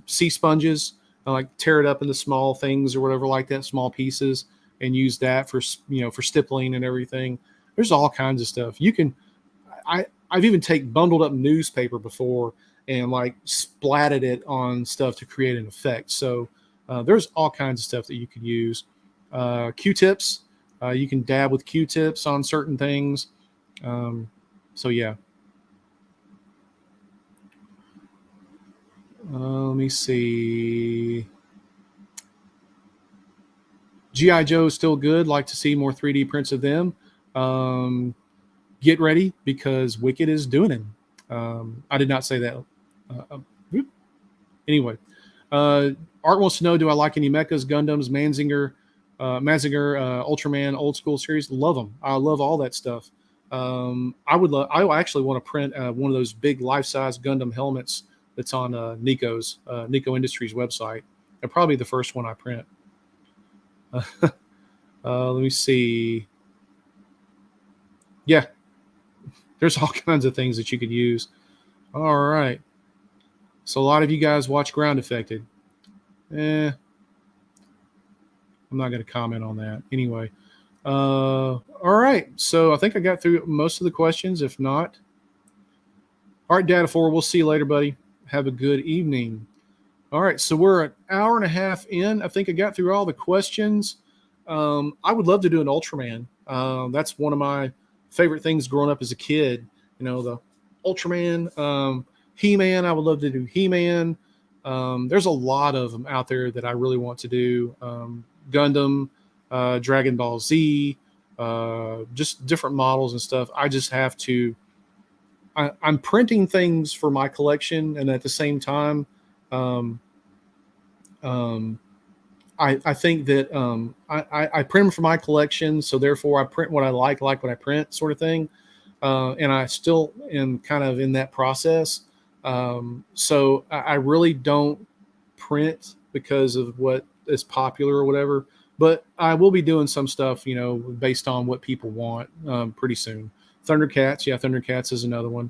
sea sponges. I like tear it up into small things or whatever like that, small pieces, and use that for for stippling and everything. There's all kinds of stuff you can. I've even take bundled up newspaper before and like splatted it on stuff to create an effect. So there's all kinds of stuff that you could use. Q-tips, you can dab with Q-tips on certain things. So yeah. Let me see. G.I. Joe is still good. Like to see more 3D prints of them. Get ready because Wicked is doing it. I did not say that. Anyway, Art wants to know, do I like any mechas, Gundams, Mazinger, Ultraman, old school series? Love them. I love all that stuff. I actually want to print one of those big life-size Gundam helmets that's on Nico's Nico Industries website. And probably the first one I print. Let me see. Yeah, there's all kinds of things that you could use. All right. So a lot of you guys watch Ground Affected. I'm not going to comment on that. Anyway. All right. So I think I got through most of the questions. If not, all right, Data 4, we'll see you later, buddy. Have a good evening. All right. So we're an hour and a half in. I think I got through all the questions. I would love to do an Ultraman. That's one of my favorite things growing up as a kid. You know, the Ultraman, He-Man. I would love to do He-Man. There's a lot of them out there that I really want to do. Gundam, Dragon Ball Z, just different models and stuff. I just have to. I'm printing things for my collection, and at the same time, um, um, I think that I print them for my collection, so therefore I print what I like what I print, sort of thing. And I still am kind of in that process. So I really don't print because of what is popular or whatever. But I will be doing some stuff, based on what people want pretty soon. Thundercats, yeah, Thundercats is another one.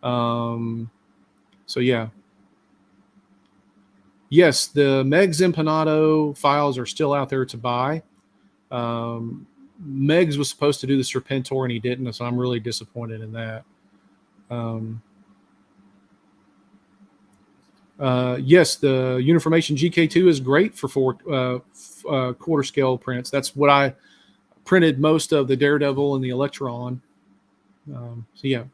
So yeah. Yes, the Megs Empanado files are still out there to buy. Megs was supposed to do the Serpentor and he didn't, so I'm really disappointed in that. Yes, the Uniformation GK2 is great for quarter scale prints. That's what I printed most of the Daredevil and the Electron. So yeah.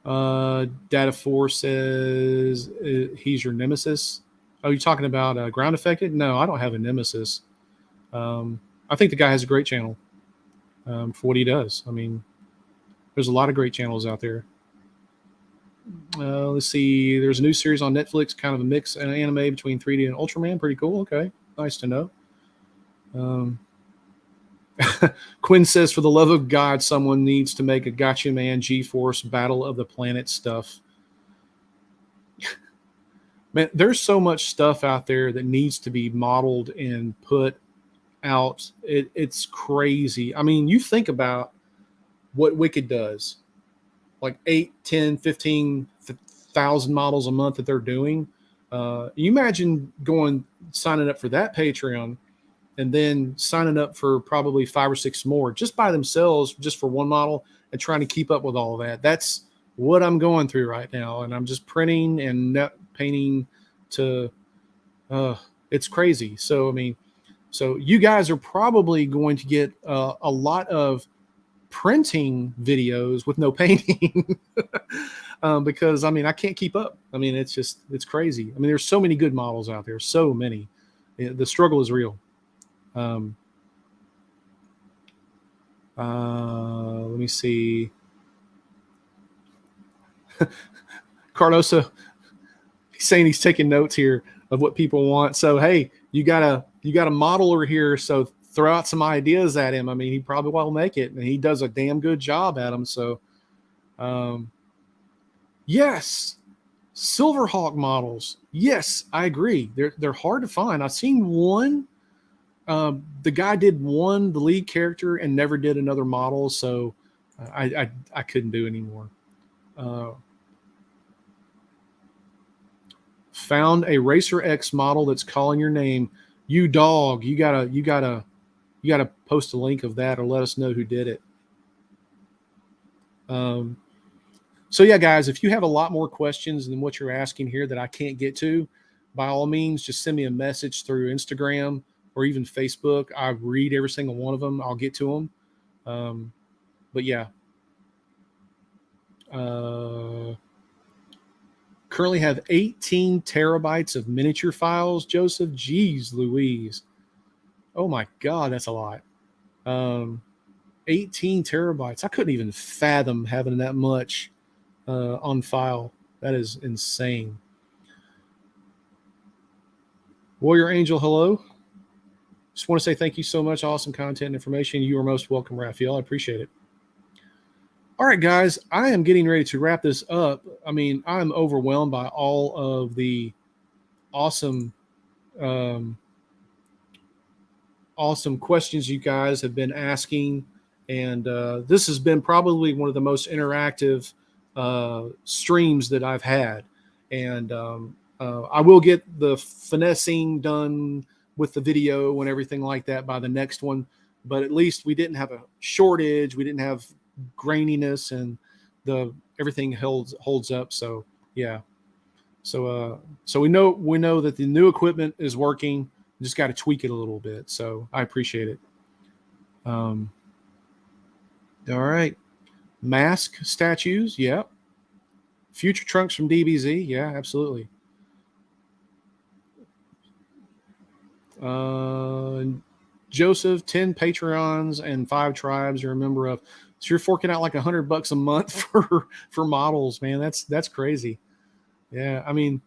Data 4 says he's your nemesis. Oh, you're talking about Ground Affected? No, I don't have a nemesis. I think the guy has a great channel for what he does. I mean, there's a lot of great channels out there. Let's see. There's a new series on Netflix, kind of a mix and anime between 3D and Ultraman. Pretty cool. Okay, nice to know. Quinn says, for the love of God, someone needs to make a Gotcha Man G-Force Battle of the Planet stuff. Man, there's so much stuff out there that needs to be modeled and put out. It's crazy. I mean, you think about what Wicked does, like 8, 10, 15,000 models a month that they're doing. You imagine signing up for that Patreon and then signing up for probably 5 or 6 more just by themselves, just for one model, and trying to keep up with all of that. That's what I'm going through right now. And I'm just printing and painting to, it's crazy. So, I mean, so you guys are probably going to get a lot of printing videos with no painting because, I mean, I can't keep up. I mean, it's crazy. I mean, there's so many good models out there, so many. The struggle is real. Let me see. Cardoso, he's saying he's taking notes here of what people want. So, hey, you got a modeler here. So throw out some ideas at him. I mean, he probably will make it, and he does a damn good job at them. So, yes, Silverhawk models. Yes, I agree. They're hard to find. I've seen one. The guy did the lead character, and never did another model. So I couldn't do anymore. Found a Racer X model that's calling your name. You dog. You gotta post a link of that or let us know who did it. So yeah, guys, if you have a lot more questions than what you're asking here that I can't get to, by all means, just send me a message through Instagram or even Facebook. I read every single one of them. I'll get to them. But yeah. Currently have 18 terabytes of miniature files, Joseph. Jeez Louise. Oh my God, that's a lot. 18 terabytes. I couldn't even fathom having that much on file. That is insane. Warrior Angel, hello. Just want to say thank you so much. Awesome content and information. You are most welcome, Raphael. I appreciate it. All right, guys, I am getting ready to wrap this up. I mean, I'm overwhelmed by all of the awesome questions you guys have been asking. And this has been probably one of the most interactive streams that I've had. And I will get the finessing done with the video and everything like that by the next one. But at least we didn't have a shortage. We didn't have graininess, and everything holds up. So yeah. So we know that the new equipment is working. Just got to tweak it a little bit. So I appreciate it. All right. Mask statues. Yeah. Future trunks from DBZ. Yeah, absolutely. Joseph, 10 Patreons and 5 tribes you're a member of. So you're forking out like $100 a month for models, man. That's crazy. Yeah. I mean,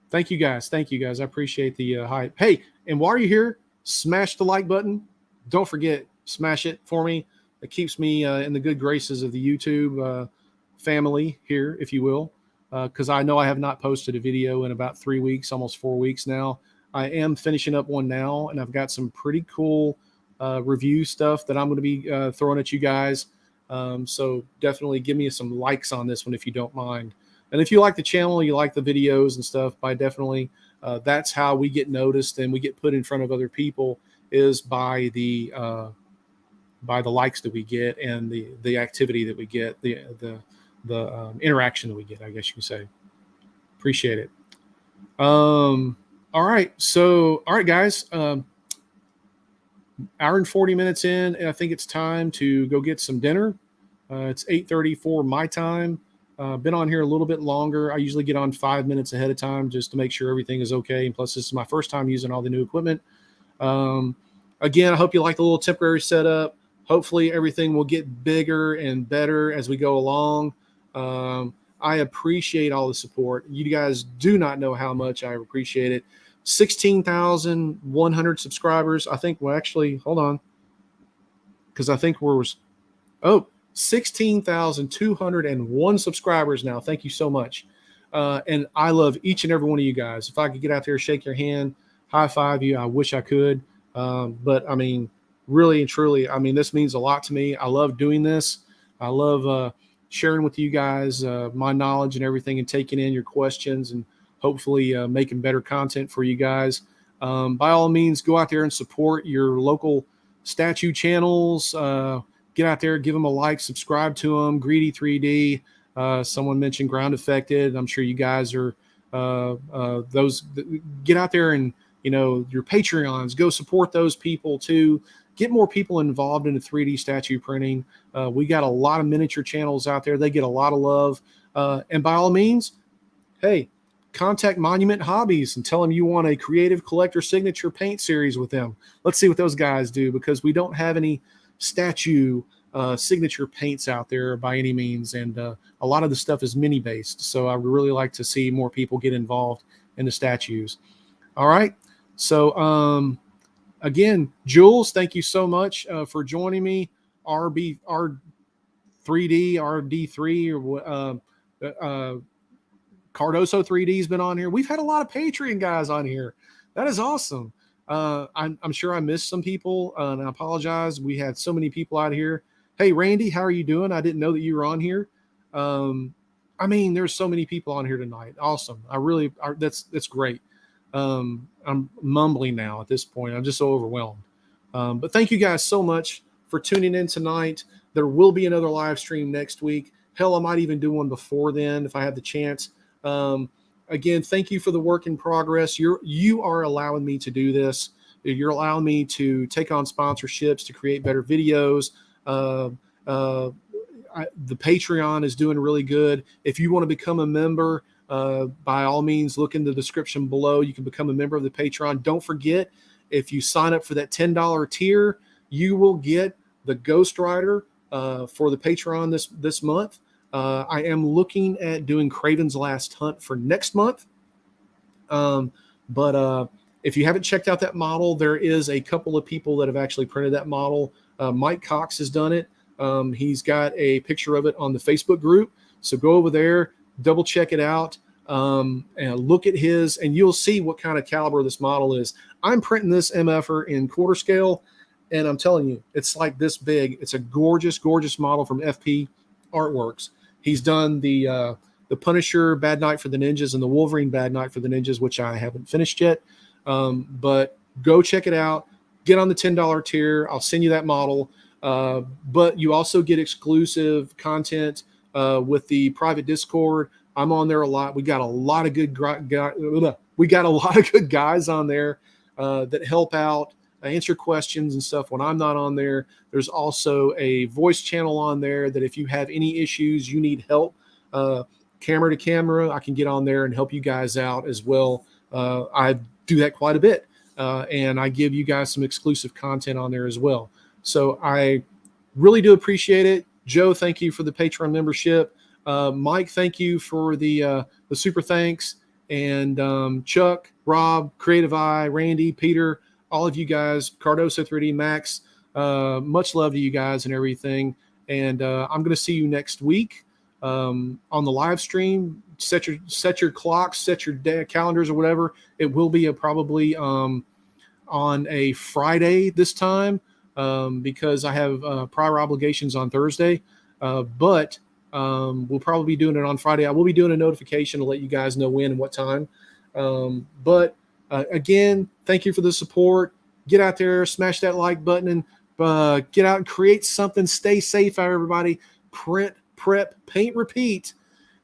thank you guys. I appreciate the hype. Hey, and while you're here, smash the like button. Don't forget, smash it for me. It keeps me in the good graces of the YouTube family here, if you will, because I know I have not posted a video in about 3 weeks, almost 4 weeks now. I am finishing up one now, and I've got some pretty cool review stuff that I'm going to be throwing at you guys. So definitely give me some likes on this one if you don't mind. And if you like the channel, you like the videos and stuff, that's how we get noticed and we get put in front of other people, is by the likes that we get and the activity that we get, the interaction that we get, I guess you can say. Appreciate it. All right. So, all right, guys, hour and 40 minutes in, and I think it's time to go get some dinner. It's 8:34 my time. been on here a little bit longer. I usually get on 5 minutes ahead of time just to make sure everything is okay. And plus, this is my first time using all the new equipment. Again, I hope you like the little temporary setup. Hopefully everything will get bigger and better as we go along. I appreciate all the support. You guys do not know how much I appreciate it. 16,100 subscribers. I think, well, actually, hold on. Because I think we're, 16,201 subscribers now. Thank you so much. And I love each and every one of you guys. If I could get out there, shake your hand, high five you, I wish I could. But I mean, really and truly, I mean, this means a lot to me. I love doing this. I love sharing with you guys my knowledge and everything, and taking in your questions, and hopefully making better content for you guys. By all means, go out there and support your local statue channels. Get out there, give them a like, subscribe to them. Greedy 3D. Someone mentioned Ground Affected. I'm sure you guys are those. Get out there and, you know, your Patreons, go support those people too. Get more people involved in the 3D statue printing. We got a lot of miniature channels out there. They get a lot of love. And by all means, hey, contact Monument Hobbies and tell them you want a creative collector signature paint series with them. Let's see what those guys do, because we don't have any statue signature paints out there by any means. And a lot of the stuff is mini based. So I would really like to see more people get involved in the statues. All right. So, again, Jules, thank you so much for joining me. R3D, RD3, or Cardoso 3D has been on here. We've had a lot of Patreon guys on here. That is awesome. I'm sure I missed some people, and I apologize. We had so many people out here. Hey, Randy, how are you doing? I didn't know that you were on here. I mean, there's so many people on here tonight. Awesome. That's great. I'm mumbling now at this point. I'm just so overwhelmed. But thank you guys so much for tuning in tonight. There will be another live stream next week. Hell, I might even do one before then if I have the chance. Again, thank you for the work in progress. You are allowing me to do this. You're allowing me to take on sponsorships, to create better videos. The Patreon is doing really good. If you want to become a member, by all means, look in the description below. You can become a member of the Patreon. Don't forget, if you sign up for that $10 tier, you will get the Ghost Rider for the Patreon this month. I am looking at doing Craven's Last Hunt for next month. But if you haven't checked out that model, there is a couple of people that have actually printed that model. Mike Cox has done it. He's got a picture of it on the Facebook group. So go over there, double check it out, and look at his, and you'll see what kind of caliber this model is. I'm printing this MFer in quarter scale, and I'm telling you, it's like this big. It's a gorgeous, gorgeous model from FP Artworks. He's done the Punisher Bad Night for the Ninjas and the Wolverine Bad Night for the Ninjas, which I haven't finished yet. But go check it out. Get on the $10 tier. I'll send you that model. But you also get exclusive content with the private Discord. I'm on there a lot. We got a lot of good guys on there that help out, answer questions and stuff when I'm not on there. There's also a voice channel on there that if you have any issues, you need help, camera to camera, I can get on there and help you guys out as well. I do that quite a bit, and I give you guys some exclusive content on there as well. So I really do appreciate it. Joe, thank you for the Patreon membership. Mike, thank you for the super thanks. And Chuck, Rob, Creative Eye, Randy, Peter, all of you guys, Cardoso 3D, Max, much love to you guys and everything. And I'm going to see you next week on the live stream. Set your clocks, set your calendars or whatever. It will be probably on a Friday this time because I have prior obligations on Thursday. But we'll probably be doing it on Friday. I will be doing a notification to let you guys know when and what time. But again, thank you for the support. Get out there, smash that like button, and get out and create something. Stay safe, everybody. Print, prep, paint, repeat.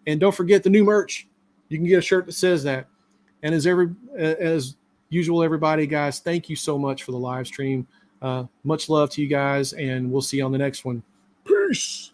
And don't forget the new merch. You can get a shirt that says that. And as usual, everybody, guys, thank you so much for the live stream. Much love to you guys, and we'll see you on the next one. Peace.